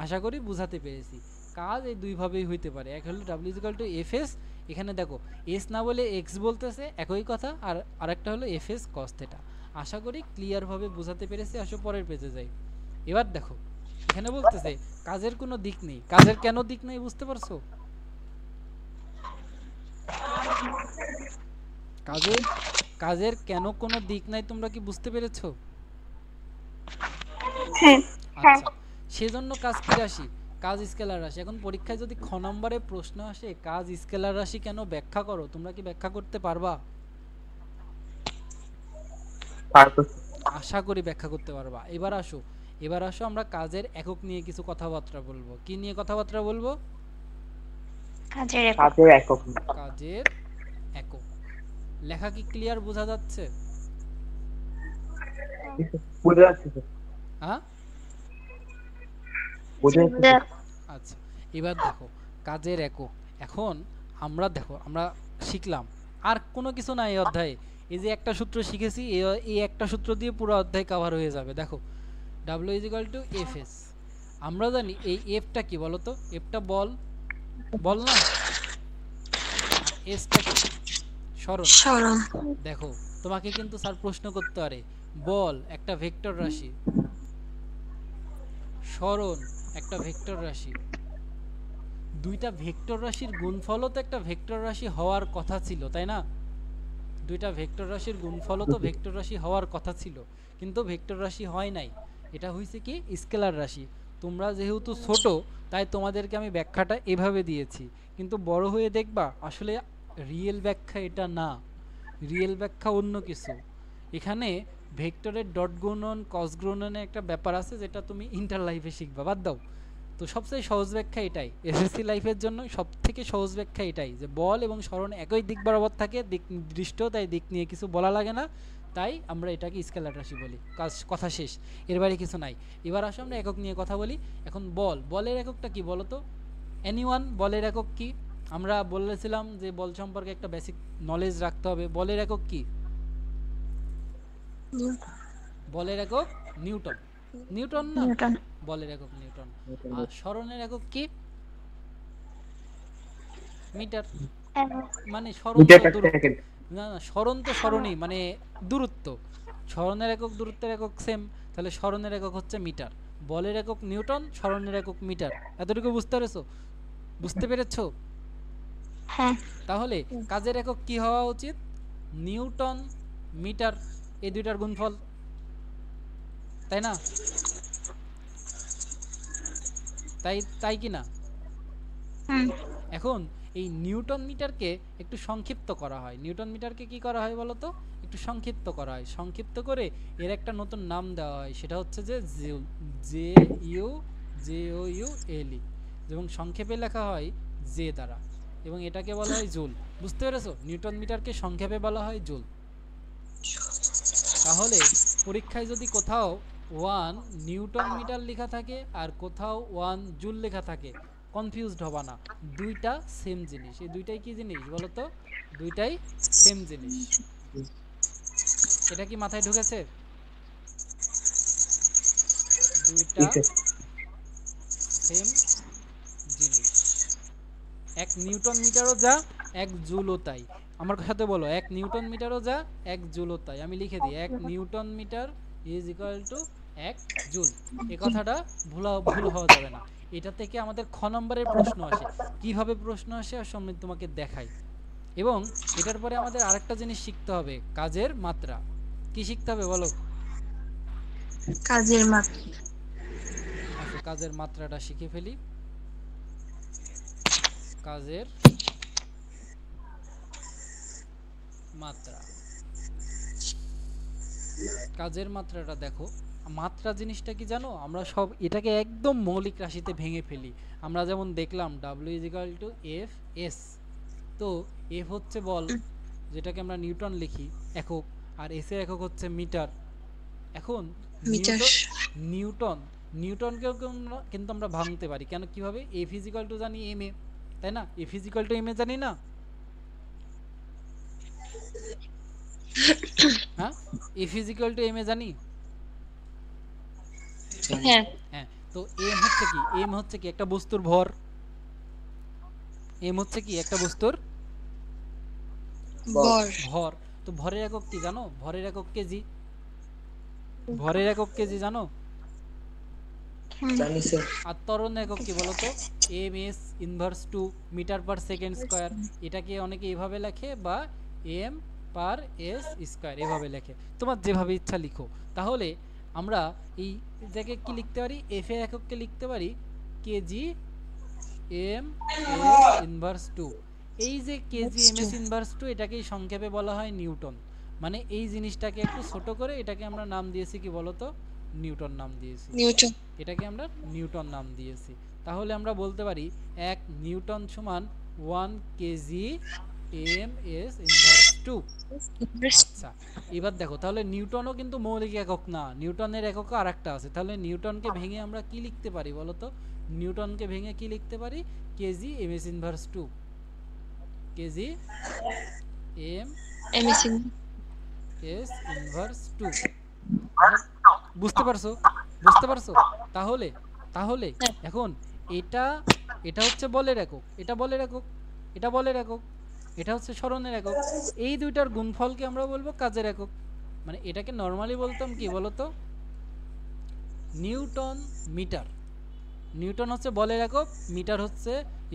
আশা করি বুঝাতে পেরেছি। কাজ এই দুইভাবেই হইতে পারে, এক হলো W equal to F S, এখানে দেখো এস না বলে এক্স বলতেছে একই কথা, আর আরেকটা হলো এফ এস কস থিটা। আশা করি ক্লিয়ারভাবে বোঝাতে পেরেছি। আসো পরের পেজে যাই। এবার দেখো এখানে বলতেছে কাজের কোনো দিক নেই। কাজের কেন দিক নেই বুঝতে পারছো? কাজের কেন কোনো দিক নাই তোমরা কি বুঝতে পেরেছো? আচ্ছা, সেজন্য কাজ কি রাশি? কাজ স্কেলার রাশি। এখন পরীক্ষায় যদি খ নম্বরে প্রশ্ন আসে কাজ স্কেলার রাশি কেন, ব্যাখ্যা করো, তোমরা কি ব্যাখ্যা করতে পারবা? আশা করি ব্যাখ্যা করতে পারবা। এবার আসো আমরা কাজের একক নিয়ে কিছু কথাবার্তা বলবো। কি নিয়ে কথাবার্তা বলবো? কাজের একক। কাজের একক। লেখা কি ক্লিয়ার বোঝা যাচ্ছে? বুঝে যাচ্ছে স্যার, হ্যাঁ বুঝে যাচ্ছে স্যার। আচ্ছা, এবার দেখো কাজের একক। এখন আমরা দেখো আমরা শিখলাম আর কোনো কিছু নাই এই অধ্যায়ে। এই যে একটা সূত্র শিখেছি, এই একটা সূত্র দিয়ে পুরো অধ্যায় কভার হয়ে যাবে। দেখো W = Fs। আমরা জানি এই এফটা কি বলতো, এফটা বল, বল না? আর এসটা কি? সরণ। সরণ। দেখো তোমাকে কিন্তু স্যার প্রশ্ন করতে পারে, বল একটা ভেক্টর রাশি, সরণ একটা ভেক্টর রাশি, দুইটা ভেক্টর রাশির গুণফলও তো একটা ভেক্টর রাশি হওয়ার কথা ছিল, তাই না? দুইটা ভেক্টর রাশির গুণফলও তো ভেক্টর রাশি হওয়ার কথা ছিল, কিন্তু ভেক্টর রাশি হয় নাই। এটা হয়েছে কি স্কেলার রাশি। তোমরা যেহেতু ছোট তাই তোমাদেরকে আমি ব্যাখ্যাটা এভাবে দিয়েছি, কিন্তু বড় হয়ে দেখবা আসলে রিয়েল ব্যাখ্যা এটা না, রিয়েল ব্যাখ্যা অন্য কিছু। এখানে ভেক্টরের ডট গুণন কস গুণনের একটা ব্যাপার আছে যেটা তুমি ইন্টার লাইফে শিখবা, বাদ দাও। তো সবচেয়ে সহজ ব্যাখ্যা এটাই, এসএসসি লাইফের জন্য সবথেকে সহজ ব্যাখ্যা এটাই যে বল এবং সরণ একই দিক বরাবর থাকে, দিক নির্দিষ্ট, তাই দিক নিয়ে কিছু বলা লাগে না, তাই আমরা এটাকে স্কেলার রাশি বলি। কথা শেষ, এর বাইরে কিছু নাই। এবার আসো আমরা একক নিয়ে কথা বলি। এখন বলের এককটা কি বলো তো? এনিওয়ান বলের একক কি? আমরা বলেছিলাম যে বল সম্পর্কে একটা বেসিক নলেজ রাখতে হবে। বলের একক কি? বলের একক নিউটন। নিউটন না? বলের একক নিউটন। আর সরণের একক কি? মিটার। মানে সরণ তো দূরত্ব, না না সরণ তো সরণই, মানে দূরত্ব। সরণের একক দূরত্বের একক সেম, তাহলে সরণের একক হচ্ছে মিটার। বলের একক নিউটন, সরণের একক মিটার। এতটুকু বুঝতে পেরেছো? হ্যাঁ। তাহলে কাজের একক কি হওয়া উচিত? নিউটন মিটার, এই দুইটার গুণফল, তাই না? তাই কি না? এখন এই নিউটন মিটারকে একটু সংক্ষিপ্ত করা হয়। নিউটন মিটারকে কি করা হয় বলো তো? একটু সংক্ষিপ্ত করা হয়। সংক্ষিপ্ত করে এর একটা নতুন নাম দেওয়া হয়, সেটা হচ্ছে যে JOULE, এবং সংক্ষেপে লেখা হয় জে দ্বারা, এবং এটাকে বলা হয় জুল। বুঝতে পেরেছো? নিউটন মিটারকে সংক্ষেপে বলা হয় জুল। তাহলে পরীক্ষায় যদি কোথাও 1 নিউটন মিটার লেখা থাকে আর কোথাও 1 জুল লেখা থাকে, কনফিউজড হবা না, দুইটা সেম জিনিস। এই দুইটাই কি জিনিস বলো তো? দুইটাই সেম জিনিস। এটা কি মাথায় ঢুকেছে? দুইটা সেম জিনিস। 1 নিউটন মিটারও যা, 1 জুলও তাই। আমার সাথে বলো, 1 নিউটন মিটারও যা, 1 জুলও তাই। আমি লিখে দিই, 1 newton metre is equal to 1 joule. এই কথাটা ভুল হওয়া যাবে না। এটা থেকে আমাদের খ নম্বরের প্রশ্ন আসে। কিভাবে প্রশ্ন আসে আসলে আমি তোমাকে দেখাই। এবং এটার পরে আমাদের আরেকটা জিনিস শিখতে হবে, কাজের মাত্রা। কি শিখতে হবে বলো? কাজের মাত্রা। আসো কাজের মাত্রাটা শিখে ফেলি। কাজের মাত্রা, কাজের মাত্রাটা দেখো। মাত্রা জিনিসটা কি জানো? আমরা সব এটাকে একদম মৌলিক রাশিতে ভেঙে ফেলি। আমরা যেমন দেখলাম W = Fs। তো F হচ্ছে বল, যেটাকে আমরা নিউটন লিখি একক, আর S এর একক হচ্ছে মিটার। এখন নিউটনকেও কিন্তু আমরা ভাঙতে পারি। কেন, কিভাবে? F = জানি ma, তাই না? F = ma জানি না? হ্যাঁ, F = ma জানি? হ্যাঁ। হ্যাঁ, তো m হচ্ছে কি একটা বস্তুর ভর। m হচ্ছে কি একটা বস্তুর ভর। তো ভরের একক কি জানো? ভরের একক কেজি। ভরের একক কেজি জানো? জানি স্যার। আর ত্বরণের একক কি বলো তো? ms inverse 2 metre per second square. এটাকে অনেকে এভাবে লেখে, বা m পার s স্কয়ার এভাবে লেখে। তোমার যেভাবে ইচ্ছা লিখো। তাহলে আমরা এই জায়গায় কি লিখতে পারি? f এর একককে লিখতে পারি কেজি m s ইনভার্স 2। এই যে কেজি m s ইনভার্স 2, এটাকেই সংক্ষেপে বলা হয় নিউটন। মানে এই জিনিসটাকে একটু ছোট করে এটাকে আমরা নাম দিয়েছি কি বলতো? নিউটন নাম দিয়েছি। এটাকে আমরা নিউটন নাম দিয়েছি। তাহলে আমরা বলতে পারি 1 নিউটন সমান 1 KG m s inverse 2। Two. আচ্ছা, এবার দেখো তাহলে নিউটনও কিন্তু মৌলিক একক না, নিউটনের এককও আরেকটা আছে। তাহলে নিউটনকে ভেঙে আমরা কি লিখতে পারি বলো তো? নিউটনকে ভেঙে কি লিখতে পারি? KG M S inverse two, KG M এমএসিং এস ইনভার্স টু। বুঝতে পারছো? বুঝতে পারছো? তাহলে তাহলে এখন এটা এটা হচ্ছে বলের একক, এটা বলের একক, এটা বলের একক, এটা হচ্ছে সরণের একক। এই দুইটার গুণফলকে আমরা বলবো কাজের একক। মানে এটাকে নর্মালি বলতাম কি বলতো? Newton metre. নিউটন হচ্ছে বলের একক, মিটার হচ্ছে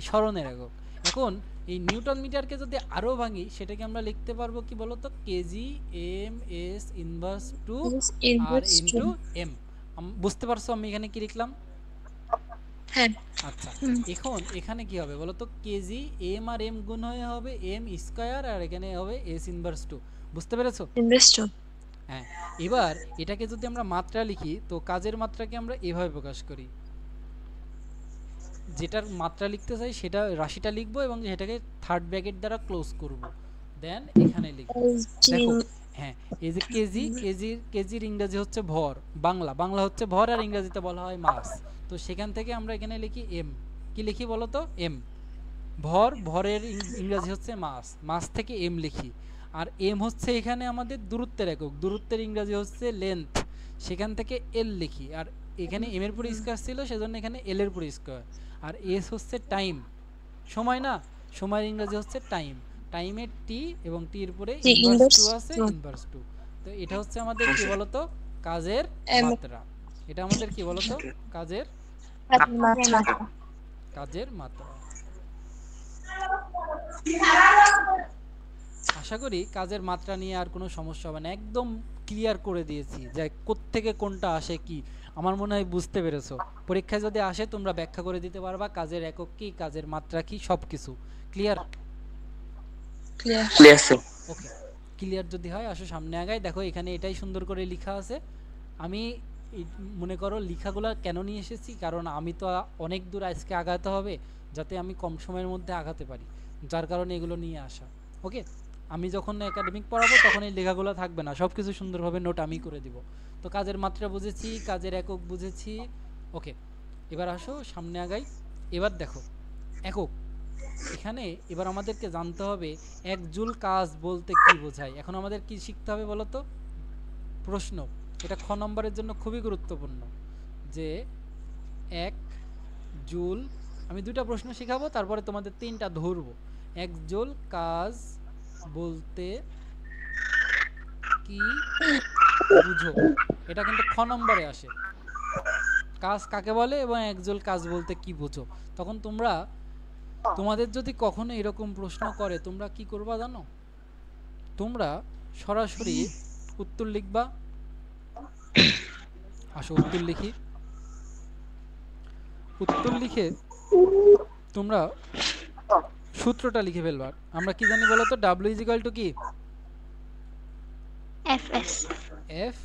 সরণের একক। এখন এই নিউটন মিটারকে যদি আরো ভাঙি সেটাকে আমরা লিখতে পারবো কি বলতো? KG M S inverse two আর ইনটু এম। বুঝতে পারছো আমি এখানে কি লিখলাম? হ্যাঁ আচ্ছা, এখন এখানে কি হবে বলতো? কেজি এম আর এম গুণ হয়ে হবে এম স্কয়ার, আর এখানে হবে এস ইনভার্স টু। বুঝতে পেরেছো? ইনভেস্টর হ্যাঁ, এবার এটাকে যদি আমরা মাত্রা লিখি তো কাজের মাত্রাকে আমরা এভাবে প্রকাশ করি। যেটার মাত্রা লিখতে চাই সেটা রাশিটা লিখবো এবং সেটাকে থার্ড ব্র্যাকেট দ্বারা ক্লোজ করব, দেন এখানে লিখবো। দেখো, হ্যাঁ, এই যে কেজি, কেজির ইংরেজি হচ্ছে ভর, বাংলা হচ্ছে ভর, আর ইংরেজিতে বলা হয় মাস। তো সেখান থেকে আমরা এখানে লিখি এম। কি লিখি বলো তো? এম। ভরের ইংরেজি হচ্ছে মাস, মাস থেকে এম লিখি। আর এম হচ্ছে এখানে আমাদের দূরত্বের একক, দূরত্বের ইংরেজি হচ্ছে লেন্থ, সেখান থেকে এল লিখি। আর এখানে এম এর পুরো স্কয়ার ছিল সেজন্য এখানে এল এর পুরো স্কয়ার। আর এস হচ্ছে টাইম, সময় না, সময়ের ইংরেজি হচ্ছে টাইম, টাইমের টি এবং টি এর পরে ইনভার্স টু আছে, ইনভার্স টু। তো এটা হচ্ছে আমাদের কি বলতো? কাজের মাত্রা। এটা আমাদের কি বলতো? কাজের কাজের মাত্রা। আশা করি কাজের মাত্রা নিয়ে আর কোনো সমস্যা হবে না, একদম ক্লিয়ার করে দিয়েছি যে কোত্থেকে কোনটা আসে কি। আমার মনে হয় বুঝতে পেরেছো। পরীক্ষায় যদি আসে তোমরা ব্যাখ্যা করে দিতে পারবা কাজের একক কি, কাজের মাত্রা কি, সবকিছু clear. Clear sir. Okay, clear যদি হয় আসো সামনে আগাই। দেখো এখানে এটাই সুন্দর করে লেখা আছে। আমি মনে করো লেখাগুলো কেন নিয়ে এসেছি, কারণ আমি তো অনেক দূর আজকে আগাতে হবে, যাতে আমি কম সময়ের মধ্যে আগাতে পারি, যার কারণে এগুলো নিয়ে আসা। ওকে, আমি যখন একাডেমিক পড়াবো তখন এই লেখাগুলো থাকবে না, সব কিছু সুন্দরভাবে নোট আমি করে দিব। তো কাজের মাত্রা বুঝেছি, কাজের একক বুঝেছি। ওকে, এবার আসো সামনে আগাই। এবার দেখো একক, এখানে এবার আমাদেরকে জানতে হবে এক জুল কাজ বলতে কি বোঝায়। এখন আমাদের কি শিখতে হবে বলো তো? প্রশ্ন, এটা খ নম্বরের জন্য খুবই গুরুত্বপূর্ণ, যে এক জুল, আমি দুইটা প্রশ্ন শেখাবো তারপরে তোমাদের তিনটা ধরবো। এক জুল কাজ বলতে কি বুঝো, এটা কিন্তু খ নম্বরে আসে। কাজ কাকে বলে এবং এক জুল কাজ বলতে কি বুঝো। তখন তোমরা, তোমাদের যদি কখনো এরকম প্রশ্ন করে তোমরা কি করবা জানো? তোমরা সরাসরি উত্তর লিখবা। আসো উত্তর লিখি। উত্তর লিখে তোমরা সূত্রটা লিখে ফেলবা। আমরা কি জানি বলো তো? W ইজ ইকুয়াল টু কি? F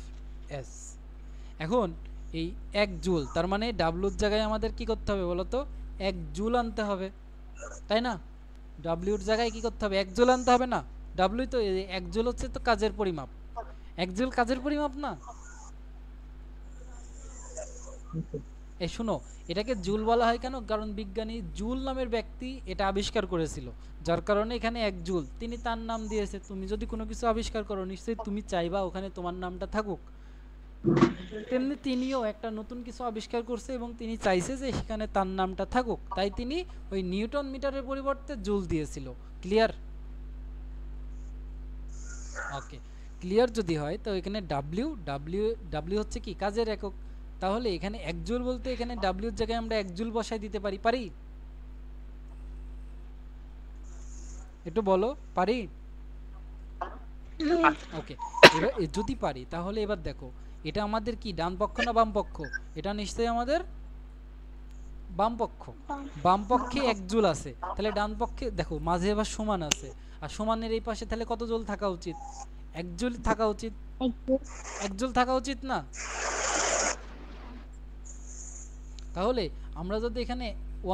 S. এখন এই এক জুল, তার মানে ডাব্লুর জায়গায় আমাদের কি করতে হবে বলো তো? এক জুল আনতে হবে, তাই না? ডাব্লিউর জায়গায় কি করতে হবে? এক জুল আনতে হবে না? ডাব্লিউ তো এক জুল হচ্ছে তো কাজের পরিমাপ, এক জুল কাজের পরিমাপ না? এই শুনো, এটাকে জুল বলা হয় কেন? কারণ বিজ্ঞানী জুল নামের ব্যক্তি এটা আবিষ্কার করেছিল, যার কারণে এখানে এক জুল, তিনি তার নাম দিয়েছে। তুমি যদি কোনো কিছু আবিষ্কার করো নিশ্চয়ই তুমি চাইবা ওখানে তোমার নামটা থাকুক। তেমনি তিনিও একটা নতুন কিছু আবিষ্কার করছে এবং তিনি চাইছে যে সেখানে তার নামটা থাকুক, তাই তিনি ওই নিউটন মিটারের পরিবর্তে জুল দিয়েছিল। ক্লিয়ার? ওকে, ক্লিয়ার যদি হয় তো এখানে ডাব্লিউ হচ্ছে কি? কাজের একক। তাহলে এখানে এক জুল বলতে এখানে ডাব্লিউর জায়গায় আমরা এক জুল বসাই দিতে পারি? একটু বলো, পারি? ওকে, এবার যদি পারি তাহলে এবার দেখো এটা আমাদের কি ডান পক্ষ না বাম পক্ষ? এটা নিশ্চয়ই আমাদের বাম পক্ষ। বাম পক্ষে এক জুল আছে, তাহলে ডান পক্ষে দেখো মাঝে আবার সমান আছে, আর সমানের এই পাশে তাহলে কত জুল থাকা উচিত? এক জুল থাকা উচিত, এক জুল থাকা উচিত না? তাহলে আমরা যদি এখানে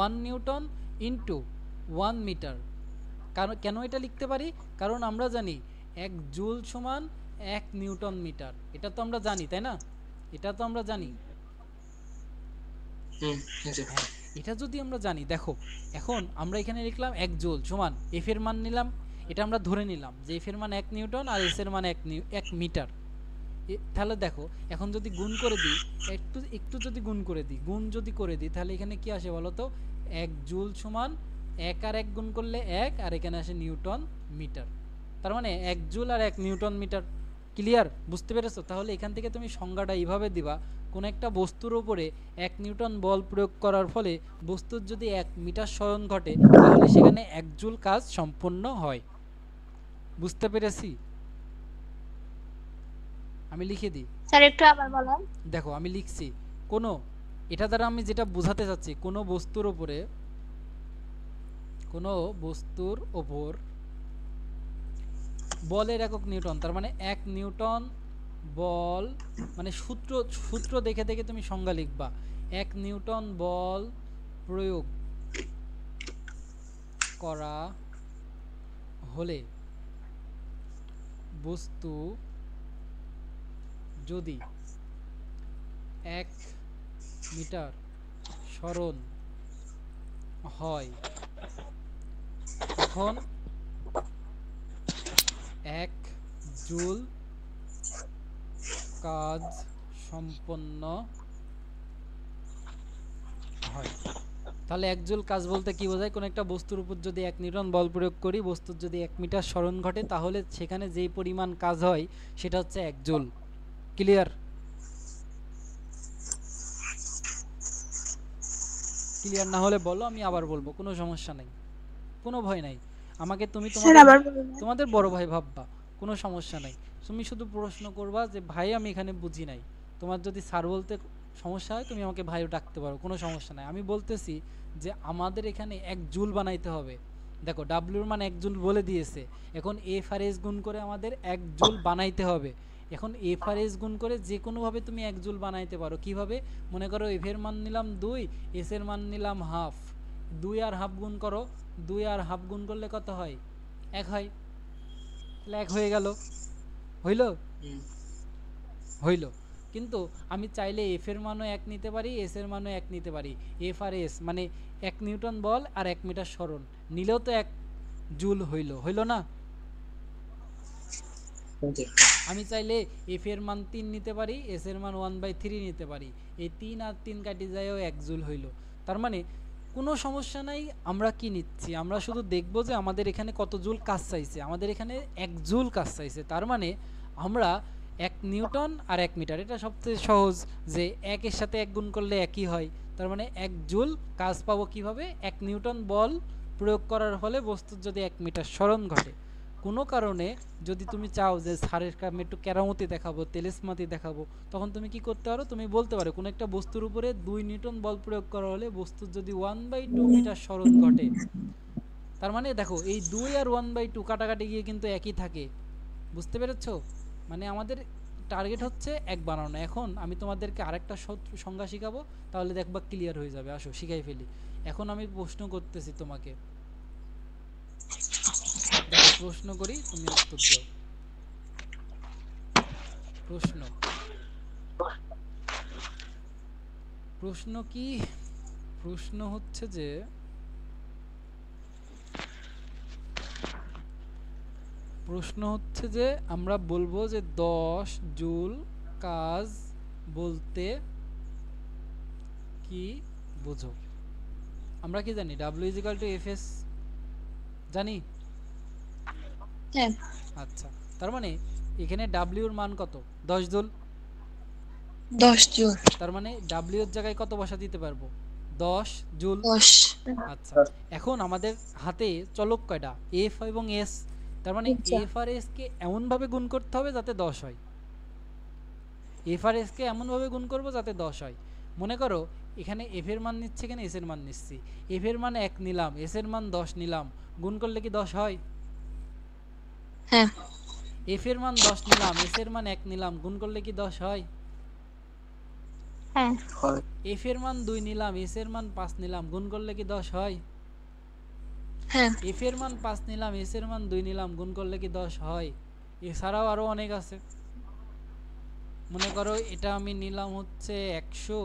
1 নিউটন ইনটু 1 মিটার, কারণ কেন এটা লিখতে পারি? কারণ আমরা জানি 1 জুল সমান 1 নিউটন মিটার। এটা তো আমরা জানি, তাই না? এটা তো আমরা জানি। জি হ্যাঁ, এটা যদি আমরা জানি, দেখো এখন আমরা এখানে লিখলাম 1 জুল সমান এফ এর মান নিলাম, এটা আমরা ধরে নিলাম যে এফ এর মান 1 নিউটন আর এস এর মান 1 মিটার। তাহলে দেখো এখন যদি গুণ করে দিই, একটু একটু যদি গুণ করে দিই, তাহলে এখানে কি আসে বলো তো? 1 জুল সমান 1 আর 1 গুণ করলে 1, আর এখানে আসে নিউটন মিটার। তার মানে 1 জুল আর 1 নিউটন মিটার। ক্লিয়ার? বুঝতে পেরেছো? তাহলে এখান থেকে তুমি সংজ্ঞাটা এইভাবে দিবা, কোন একটা বস্তুর উপরে 1 নিউটন বল প্রয়োগ করার ফলে বস্তুর যদি 1 মিটার সরণ ঘটে তাহলে সেখানে 1 জুল কাজ সম্পন্ন হয়। বুঝতে পেরেছি? আমি লিখে দিই, স্যার একটু আবার বলেন। দেখো আমি লিখছি, কোনো, এটা দ্বারা আমি যেটা বোঝাতে চাচ্ছি, কোনো বস্তুর ওপর বলের একক নিউটন, তার মানে 1 নিউটন বল, মানে সূত্র দেখে দেখে তুমি সংজ্ঞা লিখবা। 1 নিউটন বল প্রয়োগ করা হলে বস্তু যদি 1 মিটার সরণ হয় তখন 1 জুল কাজ সম্পন্ন হয়। তাহলে 1 জুল কাজ বলতে কি বোঝায়? কোন একটা বস্তুর উপর যদি 1 নিউটন বল প্রয়োগ করি, বস্তুর যদি 1 মিটার সরণ ঘটে, তাহলে সেখানে যেই পরিমাণ কাজ হয় সেটা হচ্ছে 1 জুল। ক্লিয়ার? ক্লিয়ার না হলে বলো, আমি আবার বলবো, কোনো সমস্যা নাই, কোনো ভয় নাই। আমাকে তুমি তোমাদের বড় ভাই ভাববা, কোনো সমস্যা নাই। তুমি শুধু প্রশ্ন করবা যে ভাই আমি এখানে বুঝি নাই। তোমার যদি স্যার বলতে সমস্যা হয় তুমি আমাকে ভাইও ডাকতে পারো, কোনো সমস্যা নাই। আমি বলতেছি যে আমাদের এখানে 1 জুল বানাইতে হবে। দেখো ডাব্লিউর মান 1 জুল বলে দিয়েছে, এখন এফ আর এস গুণ করে আমাদের 1 জুল বানাইতে হবে। এখন এফ আর এস গুণ করে যে কোনোভাবে তুমি 1 জুল বানাইতে পারো। কিভাবে? মনে করো এফ এর মান নিলাম 2, এস এর মান নিলাম হাফ, 2 আর হাফ গুণ করো, 2 আর হাফ গুণ করলে কত হয়? 1 হয়। তাহলে 1 হয়ে গেল। হইল। কিন্তু আমি চাইলে এফ এর মানও 1 নিতে পারি, এস এর মানও 1 নিতে পারি। এফ আর এস মানে 1 নিউটন বল আর 1 মিটার সরণ নিলেও তো 1 জুল হইল না? আমি চাইলে এফ এর মান 3 নিতে পারি, এস এর মান 1/3 নিতে পারি। এই 3 আর 3 কাটি যায়ও 1 জুল হইল। তার মানে কোনো সমস্যা নাই। আমরা কি নিচ্ছি? আমরা শুধু দেখব যে আমাদের এখানে কত জুল কাজ চাইছে। আমাদের এখানে 1 জুল কাজ চাইছে। তার মানে আমরা 1 নিউটন আর 1 মিটার, এটা সবচেয়ে সহজ, যে 1 এর সাথে 1 গুণ করলে একই হয়। তার মানে 1 জুল কাজ পাবো কিভাবে? 1 নিউটন বল প্রয়োগ করার ফলে বস্তুর যদি 1 মিটার সরণ ঘটে। কোনো কারণে যদি তুমি চাও যে স্যারের আমি একটু কেরামতি দেখাবো, তেলেসমাতি দেখাবো, তখন তুমি কি করতে পারো? তুমি বলতে পারো কোনো একটা বস্তুর উপরে 2 নিউটন বল প্রয়োগ করা হলে বস্তুর যদি 1/2 মিটার সরণ ঘটে। তার মানে দেখো এই 2 আর 1/2 কাটাকাটি গিয়ে কিন্তু একই থাকে। বুঝতে পেরেছো? মানে আমাদের টার্গেট হচ্ছে 1 বানানো। এখন আমি তোমাদেরকে আরেকটা সংজ্ঞা শিখাবো, তাহলে দেখবা ক্লিয়ার হয়ে যাবে। আসো শিখাই ফেলি। এখন আমি প্রশ্ন করতেছি তোমাকে, দেখো প্রশ্ন করি, তুমি উত্তর দাও। প্রশ্ন কি? প্রশ্ন হচ্ছে যে আমরা বলবো যে 10 জুল কাজ বলতে কি বোঝো? আমরা কি জানি? W = Fs জানি? হ্যাঁ। আচ্ছা, তার মানে এখানে W এর মান কত? 10 জুল। 10 জুল। তার মানে W এর জায়গায় কত বসা দিতে পারবো? 10 জুল। 10। আচ্ছা, এখন আমাদের হাতে চলক কয়টা? F এবং S। তার মানে F আর S কে এমন ভাবে গুণ করতে হবে যাতে 10 হয়। F আর S কে এমন ভাবে গুণ করব যাতে 10 হয়। মনে করো এখানে F এর মান নিচ্ছে, এখানে S এর মান নিচ্ছি। F এর মান 1 নিলাম, S এর মান 10 নিলাম, গুণ করলে কি 10 হয়? হ্যাঁ। F এর মান 10 নিলাম, S এর মান 1 নিলাম, গুণ করলে কি 10 হয়? হ্যাঁ। F এর মান 2 নিলাম, S এর মান 5 নিলাম, গুণ করলে কি 10 হয়? হ্যাঁ। F এর মান 5 নিলাম, S এর মান 2 নিলাম, গুণ করলে কি 10 হয়? এছাড়াও আরো অনেক আছে। মনে করো এটা আমি নিলাম হচ্ছে 100,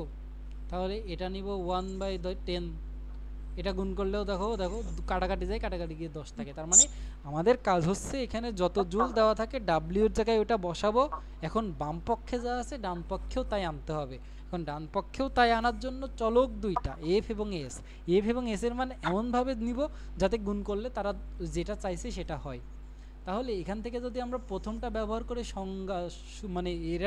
তাহলে এটা নিব 1/10, এটা গুণ করলেও দেখো দেখো কাটাকাটি যায়, কাটাকাটি গিয়ে 10 থাকে। তার মানে আমাদের কাজ হচ্ছে এখানে যত জুল দেওয়া থাকে ডাব্লিউ এর জায়গায় ওটা বসাবো। এখন বাম পক্ষে যা আছে ডান পক্ষেও তাই আনতে হবে। এখন ডান পক্ষেও তাই আনার জন্য চলক দুইটা এফ এবং এস, এফ এবং এস এর মান এমনভাবে নিব যাতে গুণ করলে তারা যেটা চাইছে সেটা হয়। তাহলে এখান থেকে যদি আমরা প্রথমটা ব্যবহার করে সংজ্ঞা মানে এর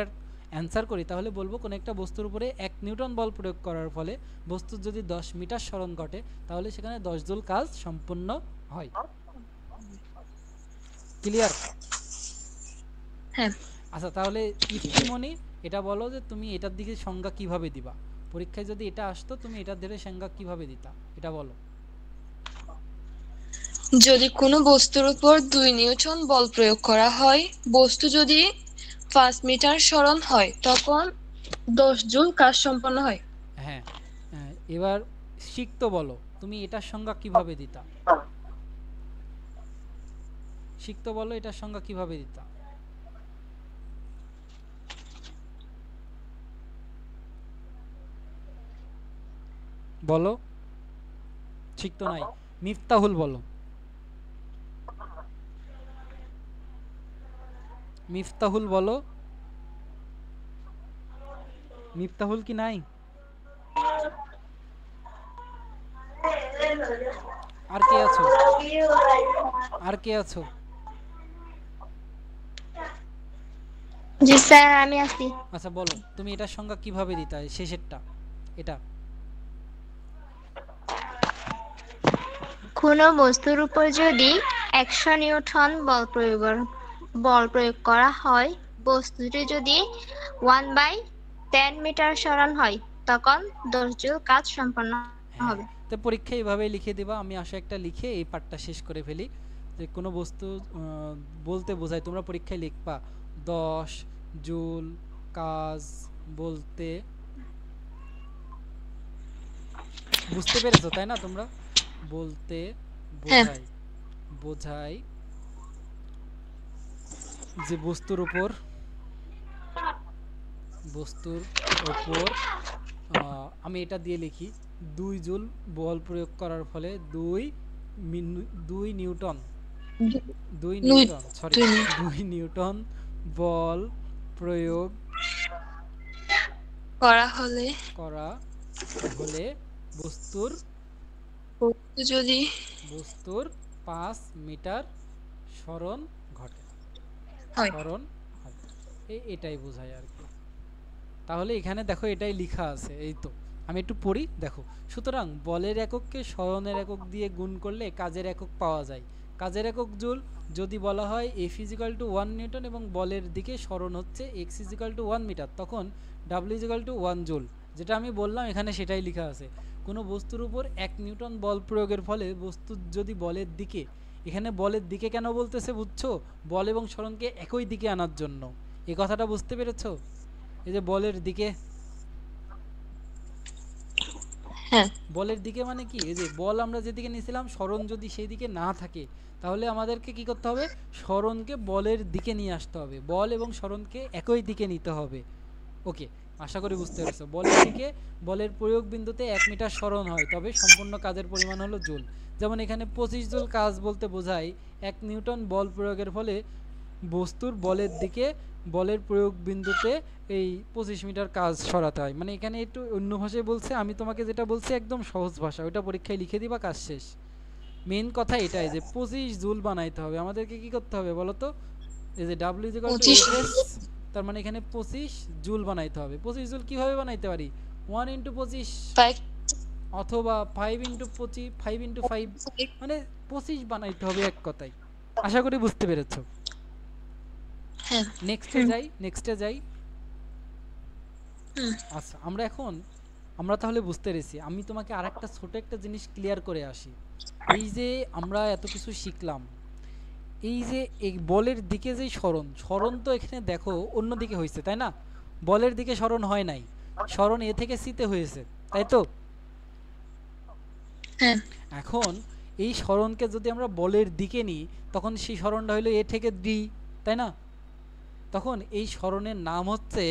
অ্যান্সার করি, তাহলে বলবো কোন একটা বস্তুর উপরে 1 নিউটন বল প্রয়োগ করার ফলে বস্তুর যদি 10 মিটার সরণ ঘটে, তাহলে সেখানে 10 জুল কাজ সম্পন্ন হয়। ক্লিয়ার? হ্যাঁ। আচ্ছা, তাহলে ইফতিমনি এটা বলো যে তুমি এটার দিকে সংজ্ঞা কিভাবে দিবা? পরীক্ষায় যদি এটা আসতো তুমি এটার দিকে সংজ্ঞা কিভাবে দিতা, এটা বলো। যদি কোনো বস্তুর উপর 2 নিউটন বল প্রয়োগ করা হয়, বস্তু যদি 5 মিটার সরণ হয়, তখন 10 জুল কাজ সম্পন্ন হয়। হ্যাঁ, এবার সিক্ত বলো তুমি এটার সংজ্ঞা কিভাবে দিতা? সিক্ত বলো এটার সংজ্ঞা কিভাবে দিতা? বলো, ঠিক তো নাই। মিফতাহুল বলো, মিফতাহুল বলো। মিফতাহুল কি নাই? আর কে আছো? আর কে আছো? জি স্যার, আমি আছি। আচ্ছা বলো তুমি এটার সংজ্ঞা কিভাবে দিতা, শেষেরটা এটা। কোনো বস্তুর উপর যদি 100 নিউটন বল প্রয়োগ করা হয়, বস্তুটি যদি 1/10 মিটার সরণ হয়, তখন 10 জুল কাজ সম্পন্ন হ্যাঁ, হবে। তো পরীক্ষায় এইভাবেই লিখে দিবা। আমি আসলে একটা লিখে এই পার্টটা শেষ করে ফেলি। যে কোনো বস্তু বলতে বোঝায়, তোমরা পরীক্ষায় লিখবা 10 জুল কাজ বলতে, বুঝতে পেরেছো তাই না? তোমরা বলতে বোঝায়, বোঝায় যে বস্তুর উপর আমি এটা দিয়ে লিখি 2 জুল বল প্রয়োগ করার ফলে 2 নিউটন 2 নিউটন সরি 2 নিউটন বল প্রয়োগ করা হলে বস্তুর যদি 5 মিটার সরণ ঘটে, হয়। সরণ হয়। এটাই বোঝায় আর কি। তাহলে এখানে দেখো এটাই লেখা আছে, এই তো আমি একটু পড়ি দেখো। সুতরাং বলের একককে সরণের একক দিয়ে গুণ করলে কাজের একক পাওয়া যায়। কাজের একক জুল। যদি বলা হয় F = 1 নিউটন এবং বলের দিকে সরণ হচ্ছে x = 1 মিটার, তখন W = 1 জুল। যেটা আমি বললাম এখানে সেটাই লেখা আছে। কোনো বস্তুর উপর 1 নিউটন বল প্রয়োগের ফলে বস্তু যদি বলের দিকে, এখানে বলের দিকে কেন বলতেছে বুঝছো? বল এবং সরণকে একই দিকে আনার জন্য। এই কথাটা বুঝতে পেরেছো? এই যে বলের দিকে, হ্যাঁ, বলের দিকে মানে কি, এই যে বল আমরা যেদিকে নিয়েছিলাম সরণ যদি সেই দিকে না থাকে, তাহলে আমাদেরকে কি করতে হবে? সরণকে বলের দিকে নিয়ে আসতে হবে, বল এবং সরণকে একই দিকে নিতে হবে। ওকে, আশা করি বুঝতে পেরেছো। বলের দিকে বলের প্রয়োগ বিন্দুতে 1 মিটার সরণ হয়, তবে সম্পূর্ণ কাজের পরিমাণ হলো জুল। যেমন এখানে 25 জুল কাজ বলতে বোঝায় 1 নিউটন বল প্রয়োগের ফলে বস্তুর বলের দিকে বলের প্রয়োগ বিন্দুতে এই 25 মিটার কাজ সরাতে হয়। মানে এখানে একটু অন্য ভাষায় বলছে, আমি তোমাকে যেটা বলছি একদম সহজ ভাষা, ওইটা পরীক্ষায় লিখে দিবা, কাজ শেষ। মেইন কথা এটাই যে 25 জুল বানাইতে হবে। আমাদেরকে কি করতে হবে বলো তো? এই যে W = 8s, তার মানে এখানে 25 জুল বানাইতে হবে। 25 জুল কিভাবে বানাইতে পারি? 1 × 25 অথবা 5 × 25, 5 × 5, মানে 25 বানাইতে হবে এক কথায়। আশা করি বুঝতে পেরেছো। হ্যাঁ। নেক্সটে যাই। আচ্ছা, আমরা তাহলে বুঝতে পেরেছি। আমি তোমাকে আরেকটা ছোট একটা জিনিস ক্লিয়ার করে আসি। এই যে আমরা এত কিছু শিখলাম, এই যে এই বলের দিকে যে সরণ তো এখানে দেখো অন্য দিকে হয়েছে তাই না? বলের দিকে সরণ হয় নাই, সরণ এ থেকে সিতে হয়েছে, তাই তো? হ্যাঁ। এখন এই সরণকে যদি আমরা বলের দিকে নিই, তখন সেই সরণটা হলো এ থেকে ডি, তাই না? তখন এই সরণের নাম হচ্ছে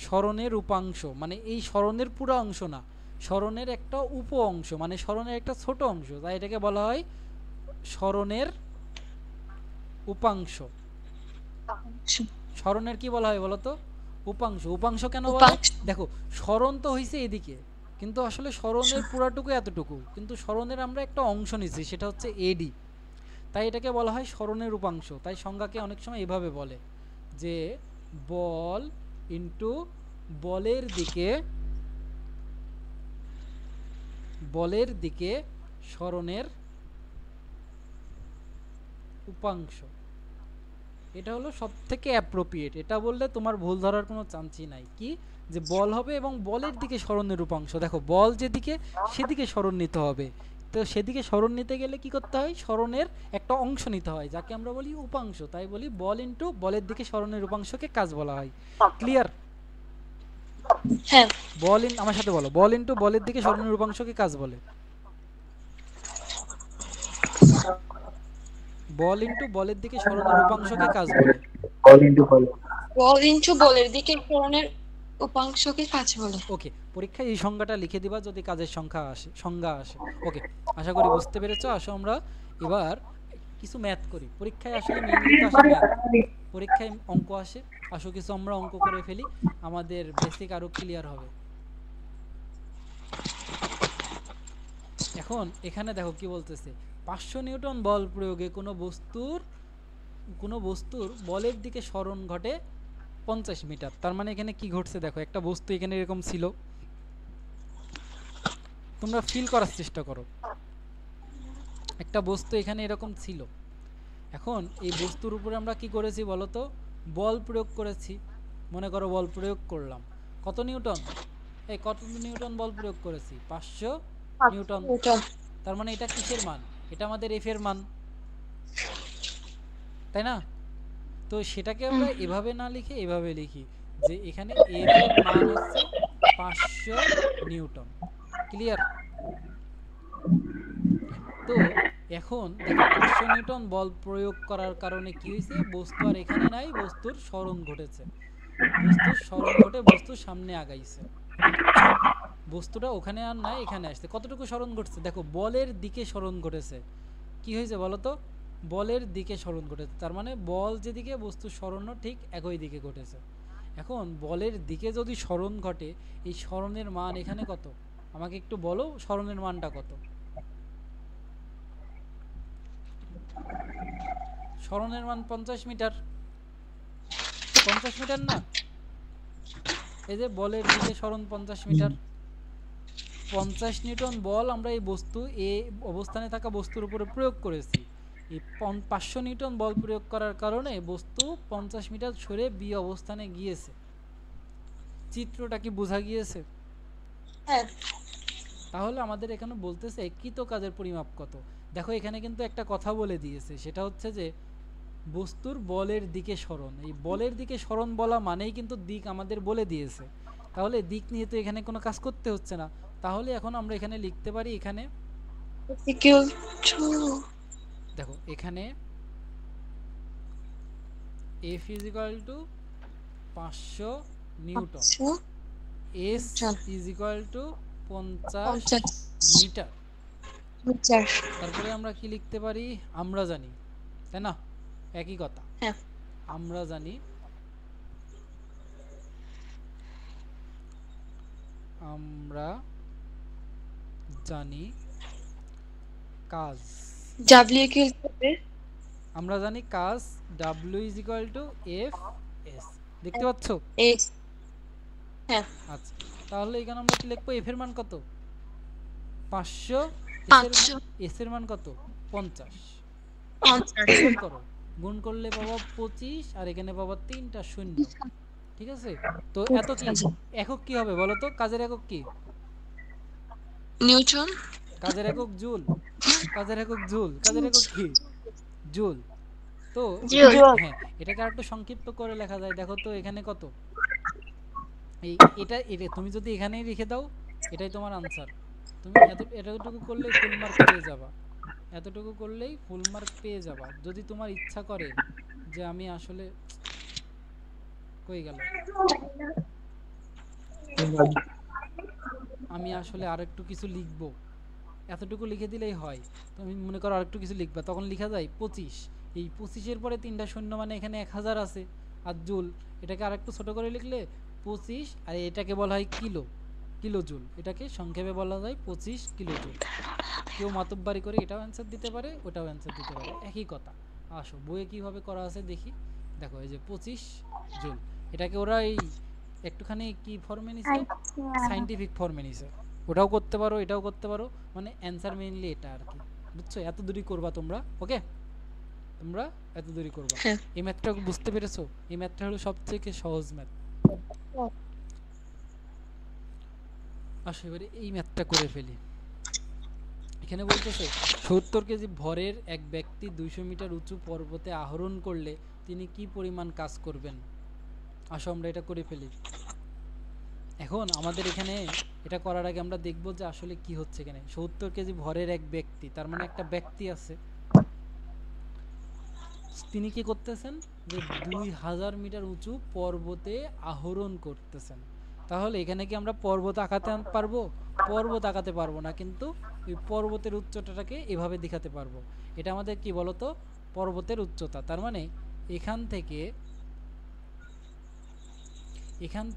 সরণের উপাংশ, মানে এই সরণের পুরো অংশ না, সরণের একটা উপ অংশ, মানে সরণের একটা ছোট অংশ, তাই এটাকে বলা হয় সরণের উপাংশ। সরণের কি বলা হয় বলতো? উপাংশ। উপাংশ কেন বলে? উপাংশ। দেখো সরণ তো হইছে এদিকে, কিন্তু আসলে সরণের পুরাটুকু এতটুকু, কিন্তু সরণের আমরা একটা অংশ নিছি, সেটা হচ্ছে এডি, তাই এটাকে বলা হয় সরণের উপাংশ। তাই সংজ্ঞাকে অনেক সময় এভাবে বলে যে বল ইনটু বলের দিকে সরণের উপাংশ। এটা হলো সবথেকে অ্যাপ্রোপ্রিয়েট, এটা বললে তোমার ভুল ধরার কোনো চান্সই নাই। কি যে বল হবে এবং বলের দিকে সরণের উপাংশ। দেখো বল যেদিকে সেদিকে সরণ নিতে হবে, তো সেদিকে সরণ নিতে গেলে কি করতে হয়? সরণের একটা অংশ নিতে হয়, যাকে আমরা বলি উপাংশ। তাই বলি বল ইনটু বলের দিকে সরণের উপাংশকে কাজ বলা হয়। ক্লিয়ার? হ্যাঁ, আমার সাথে বলো, বল ইনটু বলের দিকে সরণের উপাংশকে কাজ বলে। বল ইনটু বলের দিকে সরণের উপাংশকে কাজ বলে। বল ইনটু বলের দিকে সরণের উপাংশকে কাজ বলে। ওকে, পরীক্ষায় এই সংজ্ঞাটা লিখে দিবা যদি কাজের সংজ্ঞা আসে। ওকে, আশা করি বুঝতে পেরেছো। আসো আমরা এবার কিছু ম্যাথ করি। পরীক্ষায় আসলে মেইনলি তো আসে ম্যাথ, পরীক্ষায় অঙ্ক আসে। আসো কিছু আমরা অঙ্ক করে ফেলি, আমাদের বেসিক আরো ক্লিয়ার হবে। এখন এখানে দেখো কি বলতেছে, 500 নিউটন বল প্রয়োগে কোনো বস্তুর বলের দিকে সরণ ঘটে 50 মিটার। তার মানে এখানে কি ঘটছে দেখো, একটা বস্তু এখানে এরকম ছিল, তোমরা ফিল করার চেষ্টা করো। একটা বস্তু এখানে এরকম ছিল, এখন এই বস্তুর উপরে আমরা কি করেছি বলো তো? বল প্রয়োগ করেছি। মনে করো বল প্রয়োগ করলাম কত নিউটন? কত নিউটন বল প্রয়োগ করেছি? 500 নিউটন। তার মানে এটা কিসের মান? এটা আমাদের এফ এর মান, তাই না? তো সেটাকে আমরা এভাবে না লিখে এভাবে লিখি যে এখানে এফ এর মান হচ্ছে 500 নিউটন। ক্লিয়ার? তো এখন দেখো 500 নিউটন বল প্রয়োগ করার কারণে কি হয়েছে? বস্তু আর এখানে নাই, বস্তুর সরণ ঘটেছে। বস্তুর সরণ ঘটে বস্তু সামনে আগাইছে, বস্তুটা ওখানে আর নাই, এখানে আসছে। কতটুকু সরণ ঘটছে দেখো, বলের দিকে সরণ ঘটেছে। কি হয়েছে বলো তো? বলের দিকে সরণ ঘটেছে, তার মানে বল যেদিকে বস্তুর সরণও ঠিক একই দিকে ঘটেছে। এখন বলের দিকে যদি সরণ ঘটে, এই সরণের মান এখানে কত? আমাকে একটু বলো সরণের মানটা কত? সরণের মান 50 মিটার। 50 মিটার না? এই যে বলের দিকে সরণ 50 মিটার, 50 নিউটন বল আমরা এই বস্তু এ অবস্থানে থাকা বস্তুর উপরে প্রয়োগ করেছি। এই 500 নিউটন বল প্রয়োগ করার কারণে বস্তু 50 মিটার সরে বি অবস্থানে গিয়েছে। চিত্রটা কি বোঝা গিয়েছে? হ্যাঁ। তাহলে আমাদের এখানে বলতেছে কৃত কাজের পরিমাপ কত। দেখো এখানে কিন্তু একটা কথা বলে দিয়েছে, সেটা হচ্ছে যে বস্তুর বলের দিকে সরণ। এই বলের দিকে সরণ বলা মানেই কিন্তু দিক আমাদের বলে দিয়েছে, তাহলে দিক নিয়ে তো এখানে কোনো কাজ করতে হচ্ছে না। তাহলে এখন আমরা এখানে লিখতে পারি, এখানে দেখো এখানে F is equal to 500 newton, S is equal to 50 metre. তারপরে আমরা কি লিখতে পারি? আমরা জানি, তাই না? একই কথা, আমরা জানি কাজ, আমরা জানি কাজ W is equal to F S। দেখতে পাচ্ছ? আচ্ছা, তাহলে এখানে আমরা কি লিখবো? F এর মান কত? 500, S এর মান কত? 50। গুণ করো, গুণ করলে পাবো 25, আর এখানে পাবো 3টা শূন্য। ঠিক আছে? তো এত কি একক কি হবে বলো তো? কাজের একক কি? নিউটন। কাজের একক জুল। কাজের একক জুল। কাজের একক কি? জুল। তো হ্যাঁ, এটাকে আরেকটু সংক্ষিপ্ত করে লেখা যায়। দেখো তো এখানে কত? এটা তুমি যদি এখানেই লিখে দাও, এটাই তোমার আনসার। তুমি এতটুকু করলে ফুল মার্ক পেয়ে যাবা। এতটুকু করলেই ফুল মার্ক পেয়ে যাবা। যদি তোমার ইচ্ছা করে যে আমি আসলে কই গেল, আমি আসলে আরেকটু কিছু লিখবো, এতটুকু লিখে দিলেই হয়। তুমি মনে করো আরেকটু কিছু লিখবা, তখন লিখা যায় 25। এই 25-এর পরে 3টা শূন্য মানে এখানে 1000 আছে আর জুল, এটাকে আরেকটু ছোট করে লিখলে 25, আর এটাকে বলা হয় কিলো, কিলো জুল, এটাকে সংক্ষেপে বলা যায় 25 কিলো জুল। কেউ মাতব্বারি করে এটাও অ্যান্সার দিতে পারে, ওটাও অ্যান্সার দিতে পারে, একই কথা। আসো বইয়ে কিভাবে করা আছে দেখি। দেখো এই যে 25 জুল, এটাকে ওরা এই একটুখানি কি ফর্মে নিছে, সাইন্টিফিক ফর্মে নিছে। ওটাও করতে পারো, এটাও করতে পারো, মানে অ্যান্সার মেইনলি এটা আর কি, বুঝছো? এত দূরই করবা তোমরা, ওকে? তোমরা এত দূরই করবা। হ্যাঁ। এই ম্যাথটা বুঝতে পেরেছো? এই ম্যাথটা হলো সবথেকে সহজ ম্যাথ। আসো এবারে এই ম্যাথটা করে ফেলি। এখানে বলতেছে 70 কেজি ভরের এক ব্যক্তি 200 মিটার উঁচু পর্বতে আরোহণ করলে তিনি কি পরিমাণ কাজ করবেন? আসো আমরা এটা করে ফেলি। এখন আমাদের এখানে এটা করার আগে আমরা দেখব যে আসলে কি হচ্ছে এখানে। 70 কেজি ভরের এক ব্যক্তি, তার মানে একটা ব্যক্তি আছে, তিনি কি করতেছেন, যে 2000 মিটার উঁচু পর্বতে আরোহণ করতেছেন। তাহলে এখানে কি আমরা পর্বত আঁকাতে পারবো? পর্বত আঁকাতে পারবো না, কিন্তু ওই পর্বতের উচ্চতাটাকে এভাবে দেখাতে পারবো। এটা আমাদের কি বলতো, পর্বতের উচ্চতা। তার মানে এখান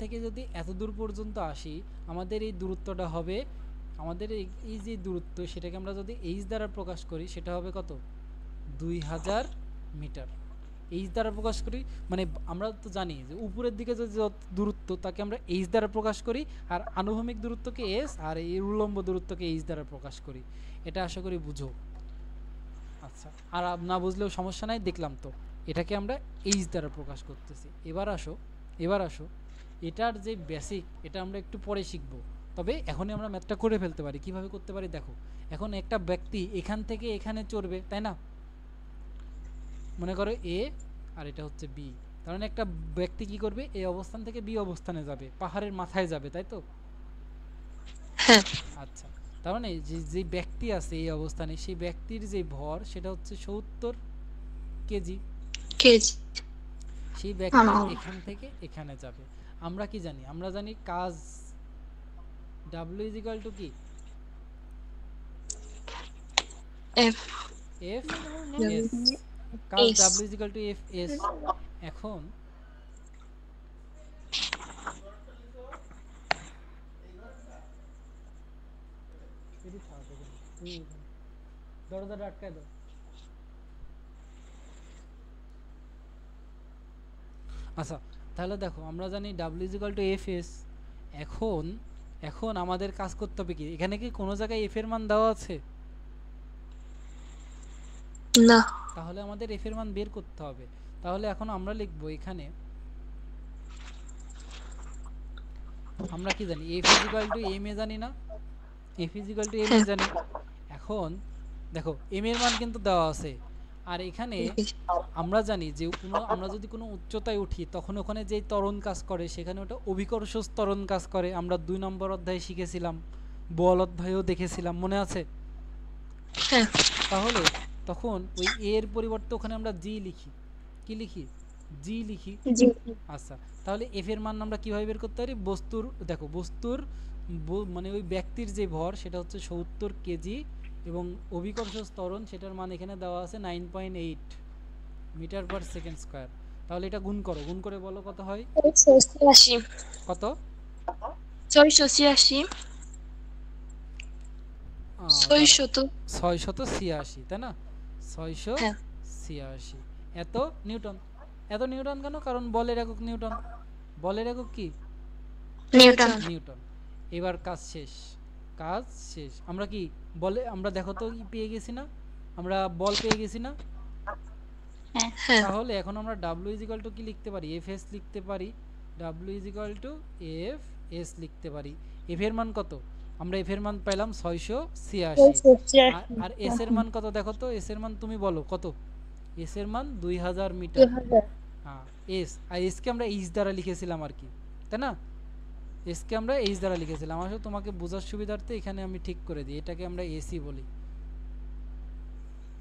থেকে যদি এত দূর পর্যন্ত আসি, আমাদের এই দূরত্বটা হবে, আমাদের এই যে দূরত্ব সেটাকে আমরা যদি এইচ দ্বারা প্রকাশ করি, সেটা হবে কত? 2000 মিটার। এইচ দ্বারা প্রকাশ করি মানে আমরা তো জানি যে উপরের দিকে যে দূরত্ব তাকে আমরা এইচ দ্বারা প্রকাশ করি, আর আনুভূমিক দূরত্বকে এস, আর এই উল্লম্ব দূরত্বকে এইচ দ্বারা প্রকাশ করি। এটা আশা করি বুঝো। আচ্ছা, আর না বুঝলেও সমস্যা নাই, দেখলাম তো এটাকে আমরা এইচ দ্বারা প্রকাশ করতেছি। এবার আসো এটার যে বেসিক, এটা আমরা একটু পরে শিখব। তবে এখনই আমরা ম্যাথটা করে ফেলতে পারি। কিভাবে করতে পারি দেখো। এখন একটা ব্যক্তি এখান থেকে এখানে চড়বে, তাই না? মনে করো এ আর এটা হচ্ছে বি, তার মানে একটা ব্যক্তি কি করবে, এ অবস্থান থেকে বি অবস্থানে যাবে, পাহাড়ের মাথায় যাবে, তাই তো? হ্যাঁ। আচ্ছা, তার মানে যে ব্যক্তি আছে এই অবস্থানে, সেই ব্যক্তির যে ভর সেটা হচ্ছে 70 কেজি। কেজি। সেই ব্যক্তি এখান থেকে এখানে যাবে। আমরা কি জানি? আমরা জানি কাজ W = কি? F F S। কাজ W = F S। এখন দরজাটা আটকায় দাও। আচ্ছা, তাহলে দেখো আমরা জানি W = F S। এখন আমাদের কাজ করতে হবে কি, এখানে কি কোনো জায়গায় F এর মান দেওয়া আছে? না। তাহলে আমাদের F এর মান বের করতে হবে। তাহলে এখন আমরা লিখব এখানে, আমরা কি জানি, F = ma জানি না? F = ma জানি। এখন দেখো m এর মান কিন্তু দেওয়া আছে, আর এখানে আমরা জানি যে আমরা যদি কোনো উচ্চতায় উঠি তখন ওখানে যেই ত্বরণ কাজ করে সেখানে ওটা অভিকর্ষ ত্বরণ কাজ করে। আমরা 2 নম্বর অধ্যায়ে শিখেছিলাম, বল অধ্যায়েও দেখেছিলাম, মনে আছে? হ্যাঁ। তাহলে তখন ওই a এর পরিবর্তে ওখানে আমরা g লিখি। কি লিখি? g লিখি। আচ্ছা, তাহলে f এর মান আমরা কিভাবে বের করতে পারি? বস্তুর দেখো, বস্তুর মানে ওই ব্যক্তির যে ভর সেটা হচ্ছে 70 কেজি, এবং অভিকর্ষ ত্বরণ সেটার মান এখানে দেওয়া আছে 9.8 মিটার পার সেকেন্ড স্কয়ার। তাহলে এটা গুণ করো, গুণ করে বলো কত হয়? 686। কত? 686। 686, তাই না? 686। এত নিউটন। এত নিউটন কেন? কারণ বলের একক নিউটন। বলের একক কি? নিউটন। এবার কাজ শেষ। আমরা কি বলে, আমরা দেখো তো পেয়ে গেছি না, আমরা বল পেয়ে গেছি না? তাহলে এখন আমরা W = কি লিখতে পারি? Fs লিখতে পারি। W = Fs লিখতে পারি। F এর মান কত? আমরা F এর মান পাইলাম 686। আর S এর মান কত দেখো তো? S এর মান তুমি বলো কত? S এর মান 2000 মিটার। হ্যাঁ, S। আর S কে আমরা H দ্বারা লিখেছিলাম আর কি, তাই না? S কে আমরা H দ্বারা লিখেছিলাম। আসলে তোমাকে বোঝার সুবিধার্থে এখানে আমি ঠিক করে দিই, এটাকে আমরা AC বলি।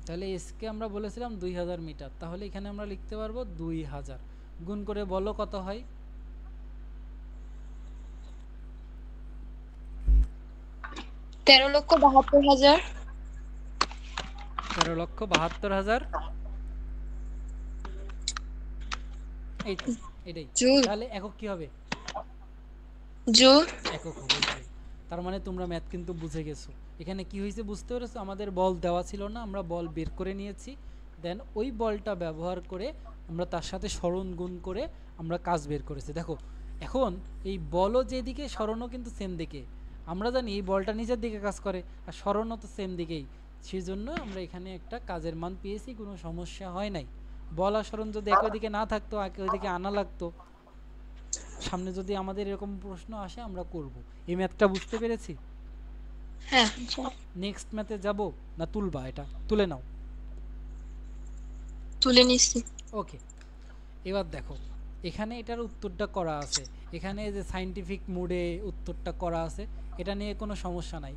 তাহলে এস কে আমরা বলেছিলাম 2000 মিটার, তাহলে এখানে আমরা লিখতে পারবো 2000, গুণ করে বলো কত হয়? 13,72,000। 13,72,000, এই তো, এটাই। জুল। তাহলে একক কি হবে? জুল। একক হবে জুল। তার মানে তোমরা ম্যাথ কিন্তু বুঝে গেছো। এখানে কি হয়েছে বুঝতে পেরেছো? আমাদের বল দেওয়া ছিল না, আমরা বল বের করে নিয়েছি, দেন ওই বলটা ব্যবহার করে আমরা তার সাথে সরণ গুণ করে আমরা কাজ বের করেছি। দেখো এখন এই বলও যেদিকে সরণও কিন্তু সেম দিকে, আমরা জানি এই বলটা নিচের দিকে কাজ করে আর সরণও তো সেম দিকেই, সেই জন্য আমরা এখানে একটা কাজের মান পেয়েছি, কোনো সমস্যা হয় নাই। বল আর সরণ যদি একই দিকে না থাকতো, একই দিকে আনা লাগতো, সামনে যদি আমাদের এরকম প্রশ্ন আসে আমরা করব। এই ম্যাথটা বুঝতে পেরেছি? হ্যাঁ। নেক্সট ম্যাথে যাব না তুলবা? এটা তুলে নাও। তুলে নিচ্ছি। ওকে, এবার দেখো এখানে এটার উত্তরটা করা আছে, এখানে যে সায়েন্টিফিক মোডে উত্তরটা করা আছে, এটা নিয়ে কোনো সমস্যা নাই।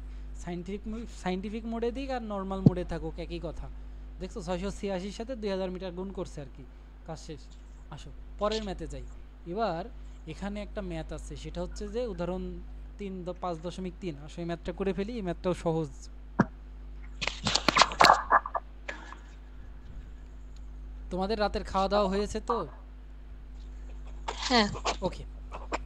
সায়েন্টিফিক মোডে দিক আর নর্মাল মোডে থাকুক একই কথা। দেখছো 686 সাথে 2000 মিটার গুণ করছে আর কি, কাজ শেষ। আসো পরের ম্যাথে যাই। এবার এখানে একটা ম্যাথ আছে, সেটা হচ্ছে যে উদাহরণ 5.3। আসো এই ম্যাথটা করে ফেলি, এই ম্যাথটাও সহজ। তোমাদের রাতের খাওয়া দাওয়া হয়েছে তো? হ্যাঁ। ওকে,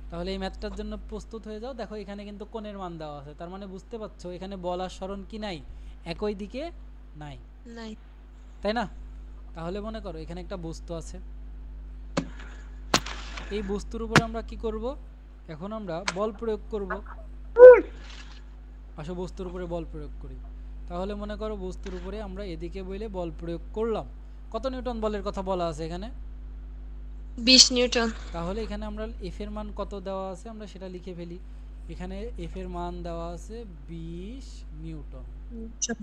তাহলে এই ম্যাথটার জন্য প্রস্তুত হয়ে যাও। দেখো এখানে কিন্তু কোণের মান দেওয়া আছে, তার মানে বুঝতে পারছো এখানে বল আর সরণ কি নাই, একই দিকে নাই, নাই। তাই না? তাহলে মনে করো এখানে একটা বস্তু আছে, এই বস্তুর উপর আমরা কি করব? এখন আমরা বল প্রয়োগ করব। আসো বস্তুর উপরে বল প্রয়োগ করি। তাহলে মনে করো বস্তুর উপরে আমরা এদিকে বইলে বল প্রয়োগ করলাম। কত নিউটন বলের কথা বলা আছে এখানে? 20 নিউটন। তাহলে এখানে আমরা এফ এর মান কত দেওয়া আছে আমরা সেটা লিখে ফেলি। এখানে এফ এর মান দেওয়া আছে 20 নিউটন। আচ্ছা,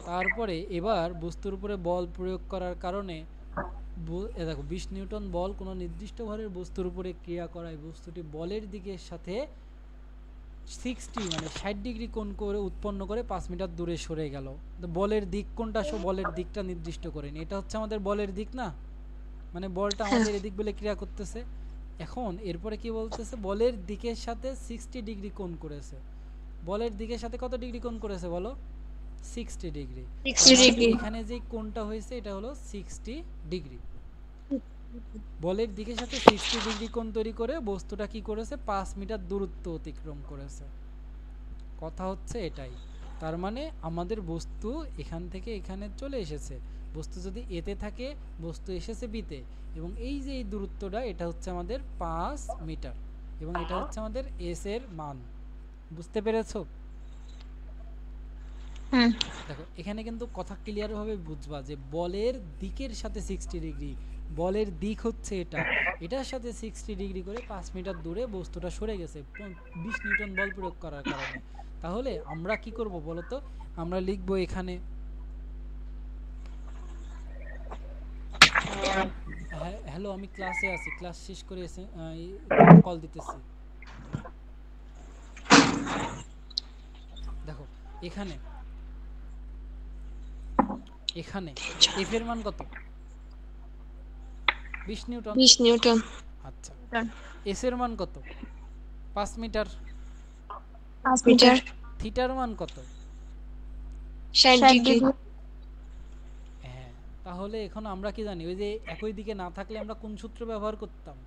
তারপরে এবার বস্তুর উপরে বল প্রয়োগ করার কারণে দেখো 20 নিউটন বল কোনো নির্দিষ্ট ভরের বস্তুর উপরে ক্রিয়া করায় বস্তুটি বলের দিকের সাথে 60 মানে 60 ডিগ্রি কোণ করে উৎপন্ন করে 5 মিটার দূরে সরে গেল। তো বলের দিক কোনটা? বলের দিকটা নির্দিষ্ট করেনি, এটা হচ্ছে আমাদের বলের দিক না, মানে বলটা আমাদের এদিক বলে ক্রিয়া করতেছে। এখন এরপরে কি বলতেছে? বলের দিকের সাথে 60 ডিগ্রি কোণ করেছে। বলের দিকের সাথে কত ডিগ্রি কোণ করেছে বলো? 60 ডিগ্রি। 60 ডিগ্রি। এখানে যে কোণটা হয়েছে এটা হলো 60 ডিগ্রি। বলের দিকের সাথে 60 ডিগ্রি কোণ তৈরি করে বস্তুটা কি করেছে? 5 মিটার দূরত্ব অতিক্রম করেছে। কথা হচ্ছে এটাই। তার মানে আমাদের বস্তু এখান থেকে এখানে চলে এসেছে। বস্তু যদি এতে থাকে, বস্তু এসেছে বিতে, এবং এই যে এই দূরত্বটা এটা হচ্ছে আমাদের 5 মিটার, এবং এটা হচ্ছে আমাদের এস এর মান। বুঝতে পেরেছো? দেখো এখানে কিন্তু কথা ক্লিয়ার ভাবে বুঝবা যে বলের দিকের সাথে 60 ডিগ্রি, বলের দিক হচ্ছে এটা, এটার সাথে 60 ডিগ্রি করে 5 মিটার দূরে বস্তুটা সরে গেছে 20 নিউটন বল প্রয়োগ করার কারণে। তাহলে আমরা কি করব বলো তো? আমরা লিখবো এখানে, হ্যালো আমি ক্লাসে আছি, ক্লাস শেষ করে এসে কল দিতেছি। দেখো এখানে এখানে এফ এর মান কত? 20 নিউটন। 20 নিউটন। আচ্ছা, এস এর মান কত? 5 মিটার। 5 মিটার। থিটার মান কত? 60 ডিগ্রি। হ্যাঁ, তাহলে এখন আমরা কি জানি? ওই যে একই দিকে না থাকলে আমরা কোন সূত্র ব্যবহার করতাম?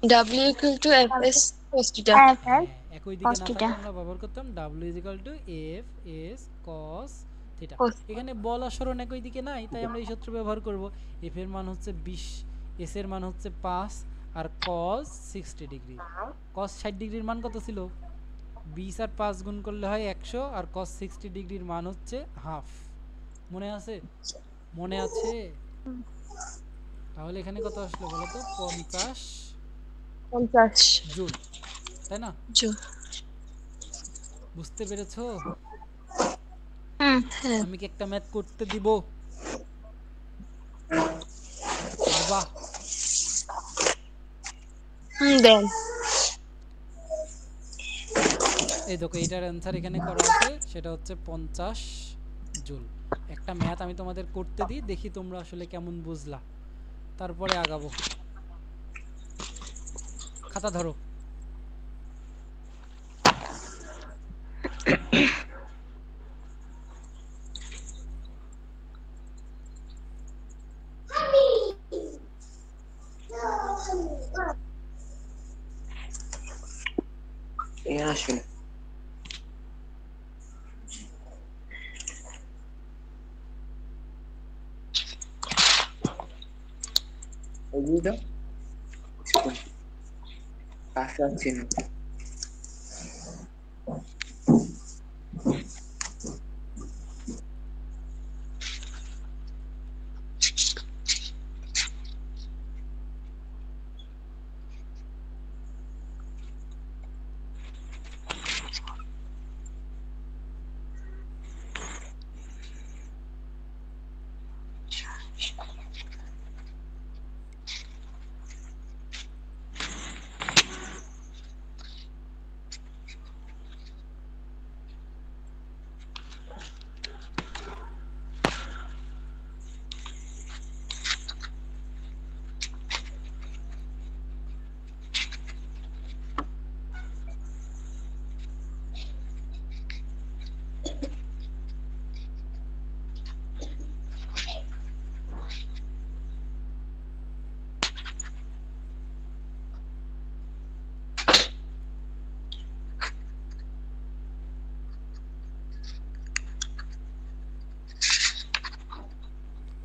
W = Fs cos θ। একই দিকে না থাকলে আমরা ব্যবহার করতাম W = Fs cos θ। এখানে বল আর সরণ একই দিকে নাই, তাই আমরা এই সূত্র ব্যবহার করব। F এর মান হচ্ছে 20, S এর মান হচ্ছে 5, আর cos 60 ডিগ্রি। cos 60 ডিগ্রির মান কত ছিল? 20 আর 5 গুণ করলে হয় 100, আর cos 60 ডিগ্রির মান হচ্ছে হাফ। মনে আছে? মনে আছে? তাহলে এখানে কত আসলো বলো তো? 50 জুল, তাই না? জুল। বুঝতে পেরেছো? হ্যাঁ। আমি কি একটা ম্যাথ করতে দিব? বাহ, দেন। এই দেখো এটার অ্যানসার এখানে করা আছে, সেটা হচ্ছে 50 জুল। একটা ম্যাথ আমি তোমাদের করতে দিই, দেখি তোমরা আসলে কেমন বুঝলা, তারপরে আগাবো। খাতা ধরো। আসলে বুঝলো কাছে আছি না।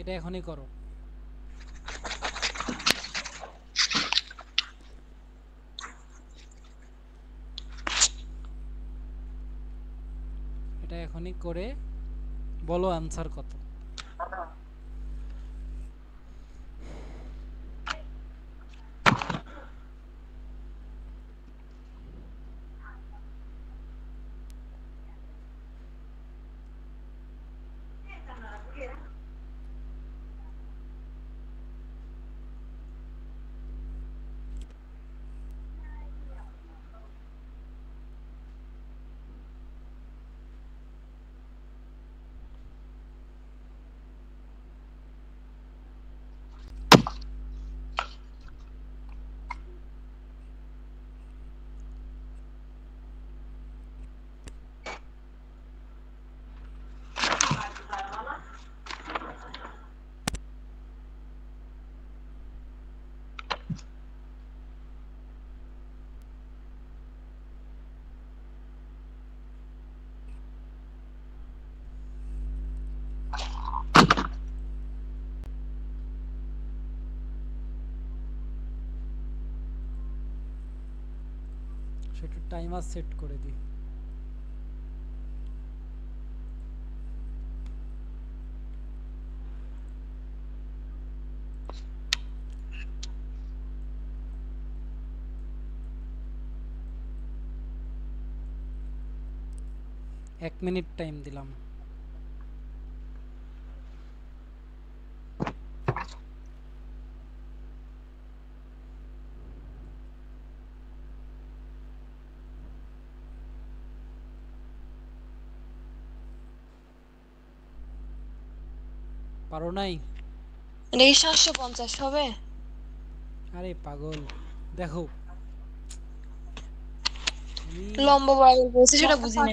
এটা এখনই করো। এটা এখনই করে বলো আনসার কত। সেটা টাইমার সেট করে দিই। এক মিনিট টাইম দিলাম। পারো নাই? এটা কি 750 হবে? আরে পাগল, দেখো লম্বা বরাবর বলছে সেটা বুঝি না।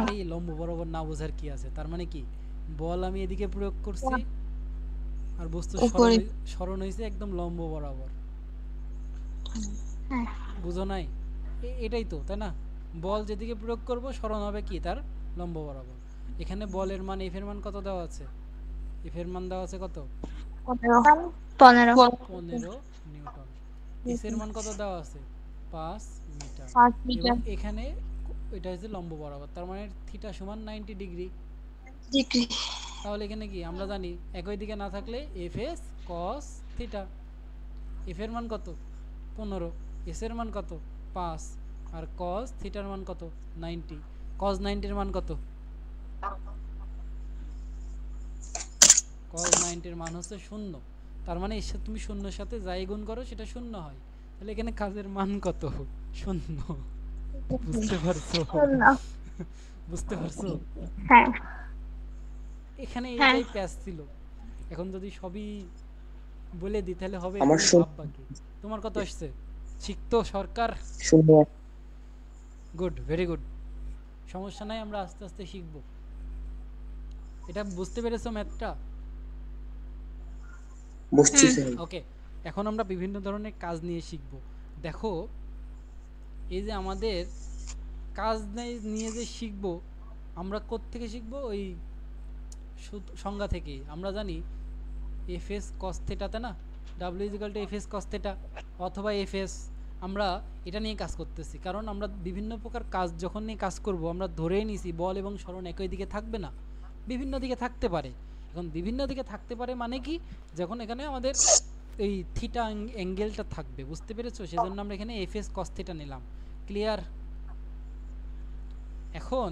আরে লম্ব বরাবর না বোঝার কি আছে, তার মানে কি বল আমি এদিকে প্রয়োগ করছি আর বস্তু উপরে। সরণ হয়েছে একদম লম্ব বরাবর, বুঝো নাই? এটাই তো, তাই না? বল যেদিকে প্রয়োগ করব সরণ হবে কি তার লম্ব বরাবর। এখানে বলের মান এফ এর মান কত দেওয়া আছে? এফ এর মান দেওয়া আছে কত? 15 15 নিউটন। এস এর মান কত দেওয়া আছে? 5 মিটার। 5 এবং মিটার এখানে এটা হচ্ছে লম্ব বরাবর, তার মানে থিটা সমান 90 ডিগ্রি। ডিগ্রি। তাহলে এখানে কি আমরা জানি একই দিকে না থাকলে F S cos theta. F এর মান কত? 15। এস এর মান কত? 5। আর কস থিটার মান কত? 90। কস 90 এর মান কত? কস 90 এর মান হচ্ছে 0। তার মানে এর সাথে তুমি শূন্যের সাথে যাই গুণ করো সেটা 0 হয়। তাহলে এখানে কাজের মান কত? 0। বুঝতে পারছো? বুঝতে পারছো? হ্যাঁ এখানে হ্যাঁ। এইটাই প্যাচ ছিল। এখন যদি সবই বলে দিই তাহলে হবে আমার তুমি শূন্য। ভাববা কি? তোমার কত আসছে? শিখতো সরকার। শূন্য। Good, very good. সমস্যা নাই, আমরা আস্তে আস্তে শিখবো। এটা বুঝতে পেরেছো ম্যাথটা? বুঝতেছি ভাই। ওকে, এখন আমরা বিভিন্ন ধরনের কাজ নিয়ে শিখব। দেখো, এই যে আমাদের কাজ নিয়ে যে শিখব, আমরা কোত্থেকে শিখব? ওই সংজ্ঞা থেকে। আমরা জানি এফএস কস থেটাতে না, W is equal to FS cos theta অথবা এফএস। আমরা এটা নিয়ে কাজ করতেছি, কারণ আমরা বিভিন্ন প্রকার কাজ যখন নিয়ে কাজ করব, আমরা ধরেই নিছি বল এবং সরণ একই দিকে থাকবে না, বিভিন্ন দিকে থাকতে পারে। এখন বিভিন্ন দিকে থাকতে পারে মানে কি? যখন এখানে আমাদের এই থিটা অ্যাঙ্গেলটা থাকবে, বুঝতে পেরেছো? সেজন্য আমরা এখানে এফএস কস থিটা নিলাম। ক্লিয়ার? এখন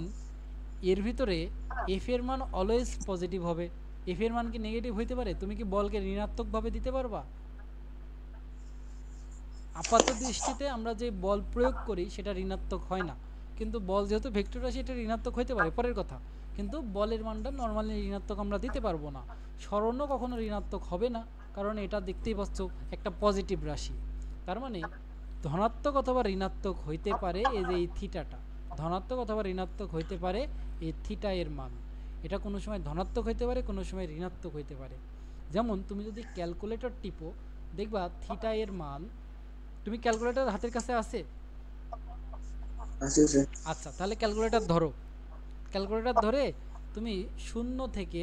এর ভিতরে এফ এর মান অলওয়েজ পজিটিভ হবে। এফ এর মান কি নেগেটিভ হইতে পারে? তুমি কি বলকে ঋণাত্মকভাবে দিতে পারবা? আপাত দৃষ্টিতে আমরা যে বল প্রয়োগ করি সেটা ঋণাত্মক হয় না, কিন্তু বল যেহেতু ভেক্টর রাশি, এটা ঋণাত্মক হইতে পারে, পরের কথা। কিন্তু বলের মানটা নর্মালি ঋণাত্মক আমরা দিতে পারবো না। সরণও কখনো ঋণাত্মক হবে না, কারণ এটা দেখতেই পাচ্ছ একটা পজিটিভ রাশি। তার মানে ধনাত্মক অথবা ঋণাত্মক হইতে পারে এই যে এই থিটাটা, ধনাত্মক অথবা ঋণাত্মক হইতে পারে এই থিটা এর মান। এটা কোনো সময় ধনাত্মক হইতে পারে, কোনো সময় ঋণাত্মক হইতে পারে। যেমন তুমি যদি ক্যালকুলেটর টিপো, দেখবা থিটা এর মান, তুমি ক্যালকুলেটর হাতের কাছে আছে? আছে আছে। আচ্ছা, তাহলে ক্যালকুলেটর ধরো। ক্যালকুলেটর ধরে তুমি 0 থেকে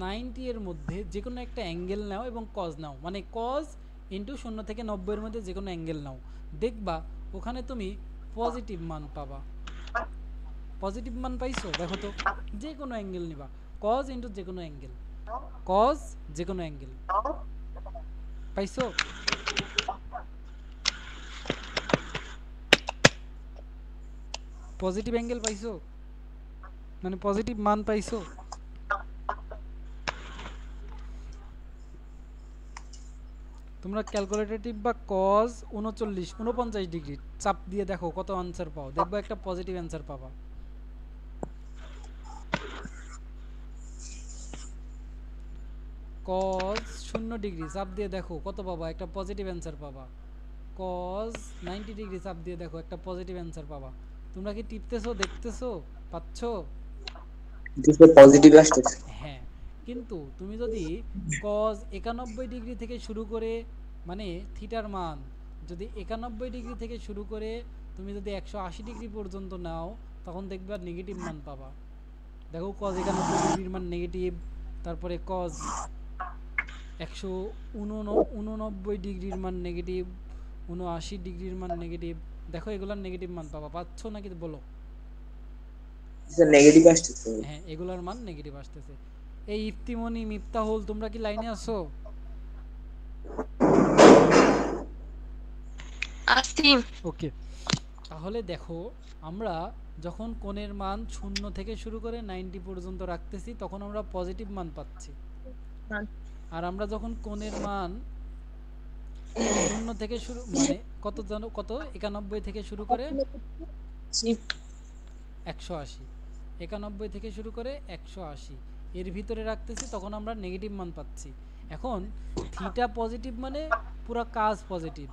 90 এর মধ্যে যে কোনো একটা অ্যাঙ্গেল নাও এবং কজ নাও, মানে কজ ইন্টু 0 থেকে 90 এর মধ্যে যে কোনো অ্যাঙ্গেল নাও। দেখবা ওখানে তুমি পজিটিভ মান পাবা। পজিটিভ মান পাইছো? দেখো তো, যে কোনো অ্যাঙ্গেল নিবা, কজ ইন্টু যে কোনো অ্যাঙ্গেল, কজ যে কোনো অ্যাঙ্গেল পাইছো? পজিটিভ অ্যাঙ্গেল পাইছো, মানে পজিটিভ মান পাইছো? তোমরা ক্যালকুলেটর বা কজ 49 ডিগ্রি চাপ দিয়ে দেখো কত আনসার পাও, দেখবা একটা পজিটিভ অ্যান্সার পাবা। কজ 0 ডিগ্রি চাপ দিয়ে দেখো কত পাবা, একটা পজিটিভ অ্যান্সার পাবা। কজ 90 ডিগ্রি চাপ দিয়ে দেখো একটা পজিটিভ অ্যান্সার পাবা। তোমরা কি টিপতেছো, দেখতেছো, পাচ্ছো? পজিটিভ আসতেছে। হ্যাঁ, কিন্তু তুমি যদি কজ 91 ডিগ্রি থেকে শুরু করে, মানে থিটার মান যদি 91 ডিগ্রি থেকে শুরু করে তুমি যদি 180 ডিগ্রি পর্যন্ত নাও, তখন দেখবা নেগেটিভ মান পাবা। দেখো কজ 91 ডিগ্রির মান নেগেটিভ, তারপরে কজ 189 ডিগ্রির মান নেগেটিভ, 79 ডিগ্রির মান নেগেটিভ। দেখো এগুলার নেগেটিভ মান পাবা, পাচ্ছ নাকি বলো? নেগেটিভ আসতেছে। হ্যাঁ, এগুলার মান নেগেটিভ আসতেছে। এই ইফতিমনি, মিফতাহুল, তোমরা কি লাইনে আছো? আসিম। ওকে, তাহলে দেখো আমরা যখন কোণের মান 0 থেকে শুরু করে 90 পর্যন্ত রাখতেছি, তখন আমরা পজিটিভ মান পাচ্ছি। আর আমরা যখন কোণের মান 0 থেকে শুরু, মানে কত জানো, কত 91 থেকে শুরু করে 180, 91 থেকে শুরু করে 180 এর ভিতরে রাখতেছি, তখন আমরা নেগেটিভ মান পাচ্ছি। এখন থিটা পজিটিভ মানে পুরো কাজ পজিটিভ,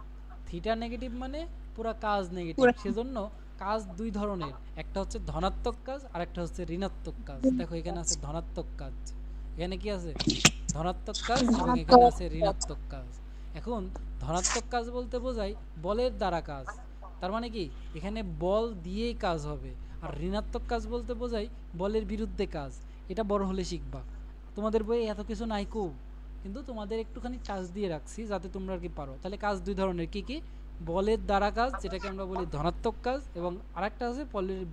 থিটা নেগেটিভ মানে পুরো কাজ নেগেটিভ। সেজন্য কাজ দুই ধরনের, একটা হচ্ছে ধনাত্মক কাজ আর একটা হচ্ছে ঋণাত্মক কাজ। দেখো এখানে আছে ধনাত্মক কাজ, এখানে কি আছে? ধনাত্মক কাজ, এবং এখানে আছে ঋণাত্মক কাজ। এখন ধনাত্মক কাজ বলতে বোঝায় বলের দ্বারা কাজ, তার মানে কি এখানে বল দিয়েই কাজ হবে। আর ঋণাত্মক কাজ বলতে বোঝায় বলের বিরুদ্ধে কাজ। এটা বড় হলে শিখবা, তোমাদের বইয়ে এত কিছু নাই কো, কিন্তু তোমাদের একটুখানি কাজ দিয়ে রাখছি যাতে তোমরা আর কি পারো। তাহলে কাজ দুই ধরনের, কি কি? বলের দ্বারা কাজ, যেটাকে আমরা বলি ধনাত্মক কাজ, এবং আরেকটা আছে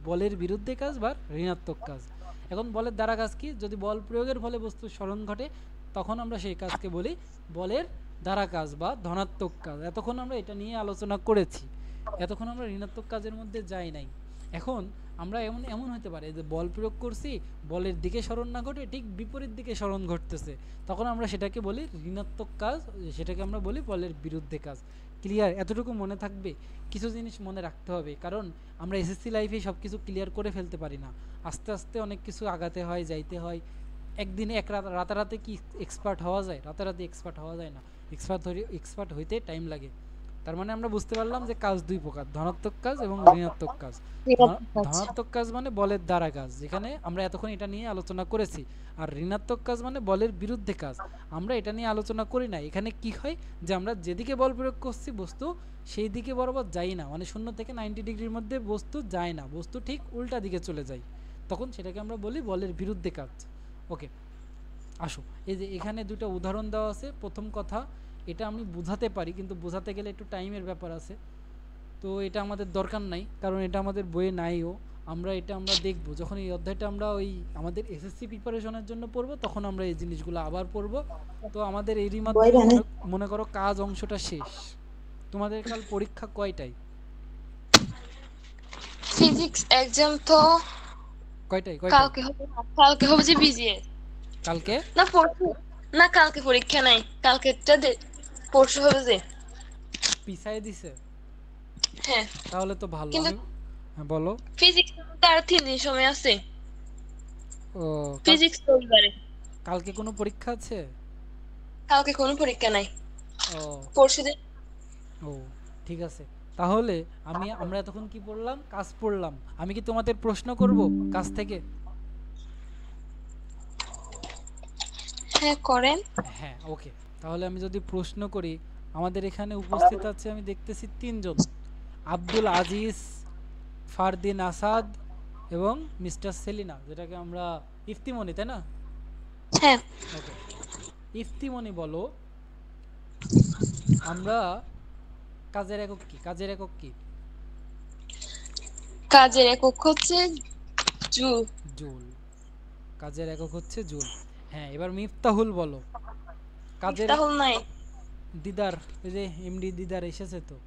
বলের বিরুদ্ধে কাজ বা ঋণাত্মক কাজ। এখন বলের দ্বারা কাজ কি? যদি বল প্রয়োগের ফলে বস্তুর স্মরণ ঘটে, তখন আমরা সেই কাজকে বলি বলের দ্বারা কাজ বা ধনাত্মক কাজ। এতক্ষণ আমরা এটা নিয়ে আলোচনা করেছি, এতক্ষণ আমরা ঋণাত্মক কাজের মধ্যে যাই নাই। এখন আমরা এমন হতে পারে যে বল প্রয়োগ করছি, বলের দিকে স্মরণ না ঘটে ঠিক বিপরীত দিকে স্মরণ ঘটতেছে, তখন আমরা সেটাকে বলি ঋণাত্মক কাজ, সেটাকে আমরা বলি বলের বিরুদ্ধে কাজ। ক্লিয়ার? এতটুকু মনে থাকবে। কিছু জিনিস মনে রাখতে হবে, কারণ আমরা এসএসসি লাইফে সব কিছু ক্লিয়ার করে ফেলতে পারি না, আস্তে আস্তে অনেক কিছু আগাতে হয়, যাইতে হয়। একদিনে রাতারাতি কি এক্সপার্ট হওয়া যায়? রাতারাতি এক্সপার্ট হওয়া যায় না। এক্সপার্ট হইতে টাইম লাগে। তার মানে আমরা বুঝতে পারলাম যে কাজ দুই প্রকার, ধনাত্মক কাজ এবং ঋণাত্মক কাজ। ধনাত্মক কাজ মানে বলের দ্বারা কাজ, যেখানে আমরা এতক্ষণ এটা নিয়ে আলোচনা করেছি। আর ঋণাত্মক কাজ মানে বলের বিরুদ্ধে কাজ, আমরা এটা নিয়ে আলোচনা করি না। এখানে কি হয় যে আমরা যেদিকে বল প্রয়োগ করছি বস্তু সেই দিকে বরাবর যাই না, মানে 0 থেকে 90 ডিগ্রির মধ্যে বস্তু যায় না, বস্তু ঠিক উল্টা দিকে চলে যায়, তখন সেটাকে আমরা বলি বলের বিরুদ্ধে কাজ। ওকে, আসো এই যে এখানে দুটো উদাহরণ দেওয়া আছে। প্রথম কথা, এটা আমি বোঝাতে পারি কিন্তু বোঝাতে গেলে একটু টাইমের ব্যাপার আছে, তো এটা আমাদের দরকার নাই, কারণ এটা আমাদের বইয়ে নাইও। আমরা দেখব যখন এই অধ্যায়টা আমরা ওই আমাদের এসএসসি প্রিপারেশনের জন্য পড়বো, তখন আমরা এই জিনিসগুলো আবার পড়বো। তো আমাদের এরই মাধ্যমে মনে করো কাজ অংশটা শেষ। তোমাদের কাল পরীক্ষা কয়টায়? ফিজিক্স এক্সাম তো কয়টায়? কালকে হবে যে বিজিএস। কালকে না পরশু, না কালকে পরীক্ষা নাই, কালকেরটা পরশু হবে যে। পিছায় দিছে? হ্যাঁ তাহলে তো ভালো। কিন্তু হ্যাঁ বলো। ফিজিক্স তার 3 দিন সময় আছে। ও, ফিজিক্স রবিবারে। কালকে কোনো পরীক্ষা আছে? কালকে কোনো পরীক্ষা নাই, ও পরশু দিন। ও ঠিক আছে, তাহলে আমরা এতক্ষণ কি পড়লাম? কাজ পড়লাম। আমি কি তোমাদের প্রশ্ন করব কাজ থেকে? হ্যাঁ করেন। হ্যাঁ ওকে, তাহলে আমি যদি প্রশ্ন করি, আমাদের এখানে উপস্থিত আছে আমি দেখতেছি 3 জন, আব্দুল আজিজ, ফারদিন আসাদ এবং মিস্টার সেলিনা, যেটাকে আমরা ইফতিমনি, তাই না? হ্যাঁ ওকে, ইফতিমনি বলো, আমরা কাজের একক কি? কাজের একক কি? কাজের একক হচ্ছে জুল। জুল, কাজের একক হচ্ছে জুল। হ্যাঁ, এবার মিফতাহুল বলো, কাজের তাহলে নাই। দিদার, এই যে এমডি দিদার এসেছে তো।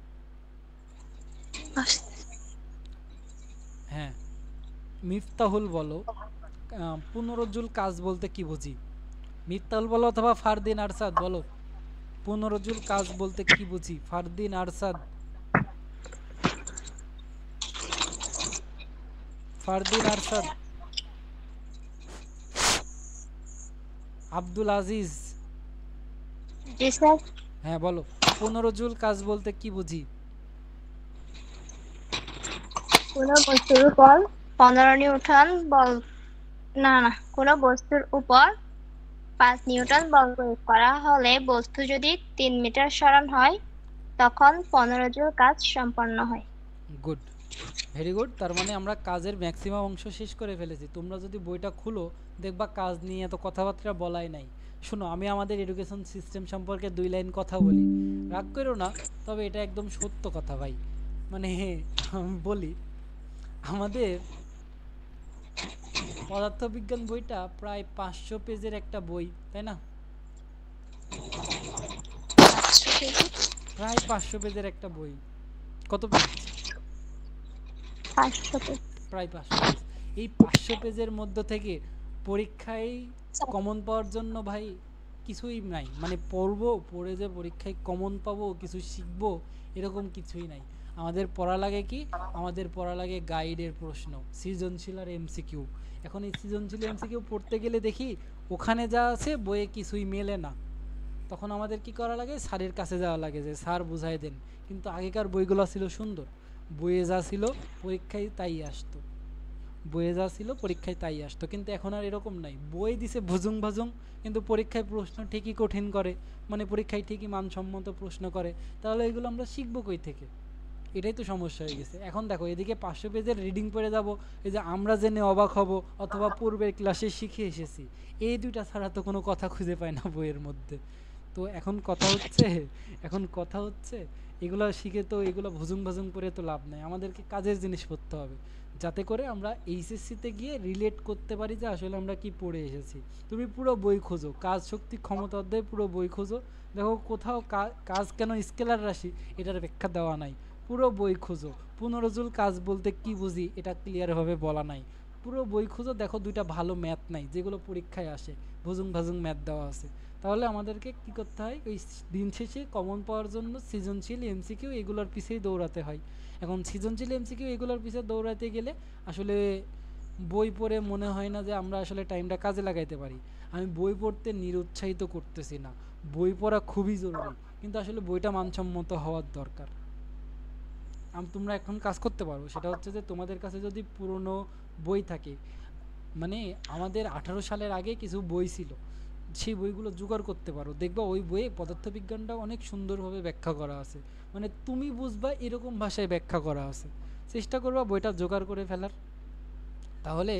হ্যাঁ, মিফতাহুল বলো, 15 জুল কাজ বলতে কি বুঝি? মিফতাহুল বলো অথবা ফারদিন আরসাদ বলো, 15 জুল কাজ বলতে কি বুঝি? ফারদিন আরসাদ, ফারদিন আরসাদ, আব্দুল আজিজ। জি স্যার। হ্যাঁ বলো, 15 জুল কাজ বলতে কি বুঝি? কোনো বস্তুর উপর 15 নিউটন বল কোনো বস্তুর উপর 5 নিউটন বল প্রয়োগ করা হলে বস্তু যদি 3 মিটার সরণ হয় তখন 15 জুল কাজ সম্পন্ন হয়। Good, very good. তার মানে আমরা কাজের ম্যাক্সিমাম অংশ শেষ করে ফেলেছি। তোমরা যদি বইটা খুলো দেখবা কাজ নিয়ে এত কথাবার্তা বলাই নাই। শোনো, আমি আমাদের এডুকেশন সিস্টেম সম্পর্কে 2 লাইন কথা বলি, রাগ করো না, তবে এটা একদম সত্য কথা ভাই। মানে আমি বলি, আমাদের পদার্থবিজ্ঞান বইটা প্রায় 500 পেজের একটা বই, তাই না? প্রায় 500 পেজের একটা বই। কত পেজ? 500 পেজ। প্রায় 500 পেজ। এই 500 পেজের মধ্য থেকে পরীক্ষায় কমন পাওয়ার জন্য ভাই কিছুই নাই। মানে পড়ে যে পরীক্ষায় কমন পাবো, কিছু শিখবো, এরকম কিছুই নাই। আমাদের পড়া লাগে কি? আমাদের পড়া লাগে গাইডের প্রশ্ন, সৃজনশীল আর এমসিকিউ। এখন এই সৃজনশীল এমসিকিউ পড়তে গেলে দেখি ওখানে যা আছে বইয়ে কিছুই মেলে না। তখন আমাদের কি করা লাগে? স্যারের কাছে যাওয়া লাগে যে স্যার বুঝাই দেন। কিন্তু আগেকার বইগুলো ছিল সুন্দর, বইয়ে যা ছিল পরীক্ষায় তাই আসতো, বইয়ে যা ছিল পরীক্ষায় তাই আসতো। কিন্তু এখন আর এরকম নাই, বই দিছে ভুজুং ভাজুং, কিন্তু পরীক্ষায় প্রশ্ন ঠিকই কঠিন করে, মানে পরীক্ষায় ঠিকই মানসম্মত প্রশ্ন করে। তাহলে এগুলো আমরা শিখবো কই থেকে? এটাই তো সমস্যা হয়ে গেছে। এখন দেখো, এদিকে 500 পেজের রিডিং পড়ে যাব, এই যে আমরা জেনে অবাক হব অথবা পূর্বের ক্লাসে শিখে এসেছি, এই দুইটা ছাড়া তো কোনো কথা খুঁজে পায় না বইয়ের মধ্যে। তো এখন কথা হচ্ছে এগুলো শিখে তো এগুলো ভুজুং ভাজুং করে তো লাভ নাই। আমাদেরকে কাজের জিনিস পড়তে হবে, যাতে করে আমরা এইচএসসিতে গিয়ে রিলেট করতে পারি যে আসলে আমরা কি পড়ে এসেছি। তুমি পুরো বই খোঁজো, কাজ শক্তি ক্ষমতা অধ্যায় পুরো বই খোঁজো, দেখো কোথাও কাজ কেন স্কেলার রাশি এটার ব্যাখ্যা দেওয়া নাই। পুরো বই খোঁজো, 15 জুল কাজ বলতে কি বুঝি এটা ক্লিয়ারভাবে বলা নাই। পুরো বই খুঁজো, দেখো 2টা ভালো ম্যাথ নাই যেগুলো পরীক্ষায় আসে, ভুজুং ভাজুং ম্যাথ দেওয়া আছে। তাহলে আমাদেরকে কি করতে হয়? ওই দিন শেষে কমন পাওয়ার জন্য সৃজনশীল এমসিকিউ এগুলোর পিছেই দৌড়াতে হয়। এখন সৃজনশীল এমসিকিউ এগুলোর পিছে দৌড়াতে গেলে আসলে বই পড়ে মনে হয় না যে আমরা আসলে টাইমটা কাজে লাগাইতে পারি। আমি বই পড়তে নিরুৎসাহিত করতেছি না, বই পড়া খুবই জরুরি, কিন্তু আসলে বইটা মানসম্মত হওয়ার দরকার। তোমরা এখন কাজ করতে পারো, সেটা হচ্ছে যে তোমাদের কাছে যদি পুরনো বই থাকে, মানে আমাদের 18 সালের আগে কিছু বই ছিল, সেই বইগুলো জোগাড় করতে পারো, দেখবা ওই বইয়ে পদার্থবিজ্ঞানটা অনেক সুন্দরভাবে ব্যাখ্যা করা আছে, মানে তুমি বুঝবা এরকম ভাষায় ব্যাখ্যা করা আছে। চেষ্টা করবা বইটা জোগাড় করে ফেলার, তাহলে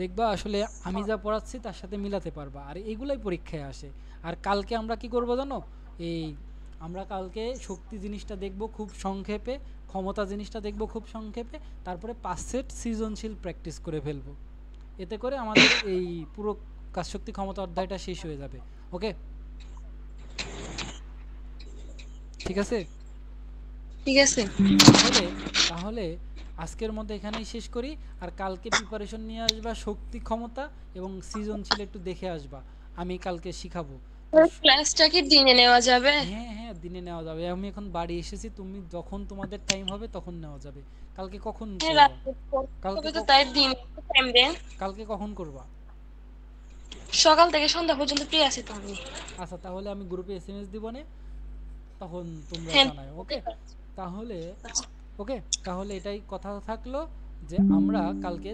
দেখবা আসলে আমি যা পড়াচ্ছি তার সাথে মিলাতে পারবা, আর এগুলাই পরীক্ষায় আসে। আর কালকে আমরা কি করব জানো, আমরা কালকে শক্তি জিনিসটা দেখব খুব সংক্ষেপে, ক্ষমতা জিনিসটা দেখব খুব সংক্ষেপে, তারপরে 5 সেট সৃজনশীল প্র্যাকটিস করে ফেলবো। এতে করে আমাদের এই পুরো কাজ শক্তি ক্ষমতা অধ্যায়টা শেষ হয়ে যাবে। ওকে, ঠিক আছে? ঠিক আছে। তাহলে আজকের মধ্যে এখানেই শেষ করি, আর কালকে প্রিপারেশন নিয়ে আসবা শক্তি ক্ষমতা এবং সৃজনশীল একটু দেখে আসবা, আমি কালকে শিখাবো। ক্লাসটা কি দিনে নেওয়া যাবে? হ্যাঁ দিনে নেওয়া যাবে, আমি এখন বাড়ি এসেছি, তুমি যখন তোমাদের টাইম হবে তখন নেওয়া যাবে। কালকে কখন করবা? কালকে কখন করবা? সকাল থেকে সন্ধ্যা পর্যন্ত ফ্রি আছি তো আমি। আচ্ছা, তাহলে আমি গ্রুপে এসএমএস দিব না, তখন তোমরা জানাও। ওকে, তাহলে এটাই কথা থাকলো যে আমরা কালকে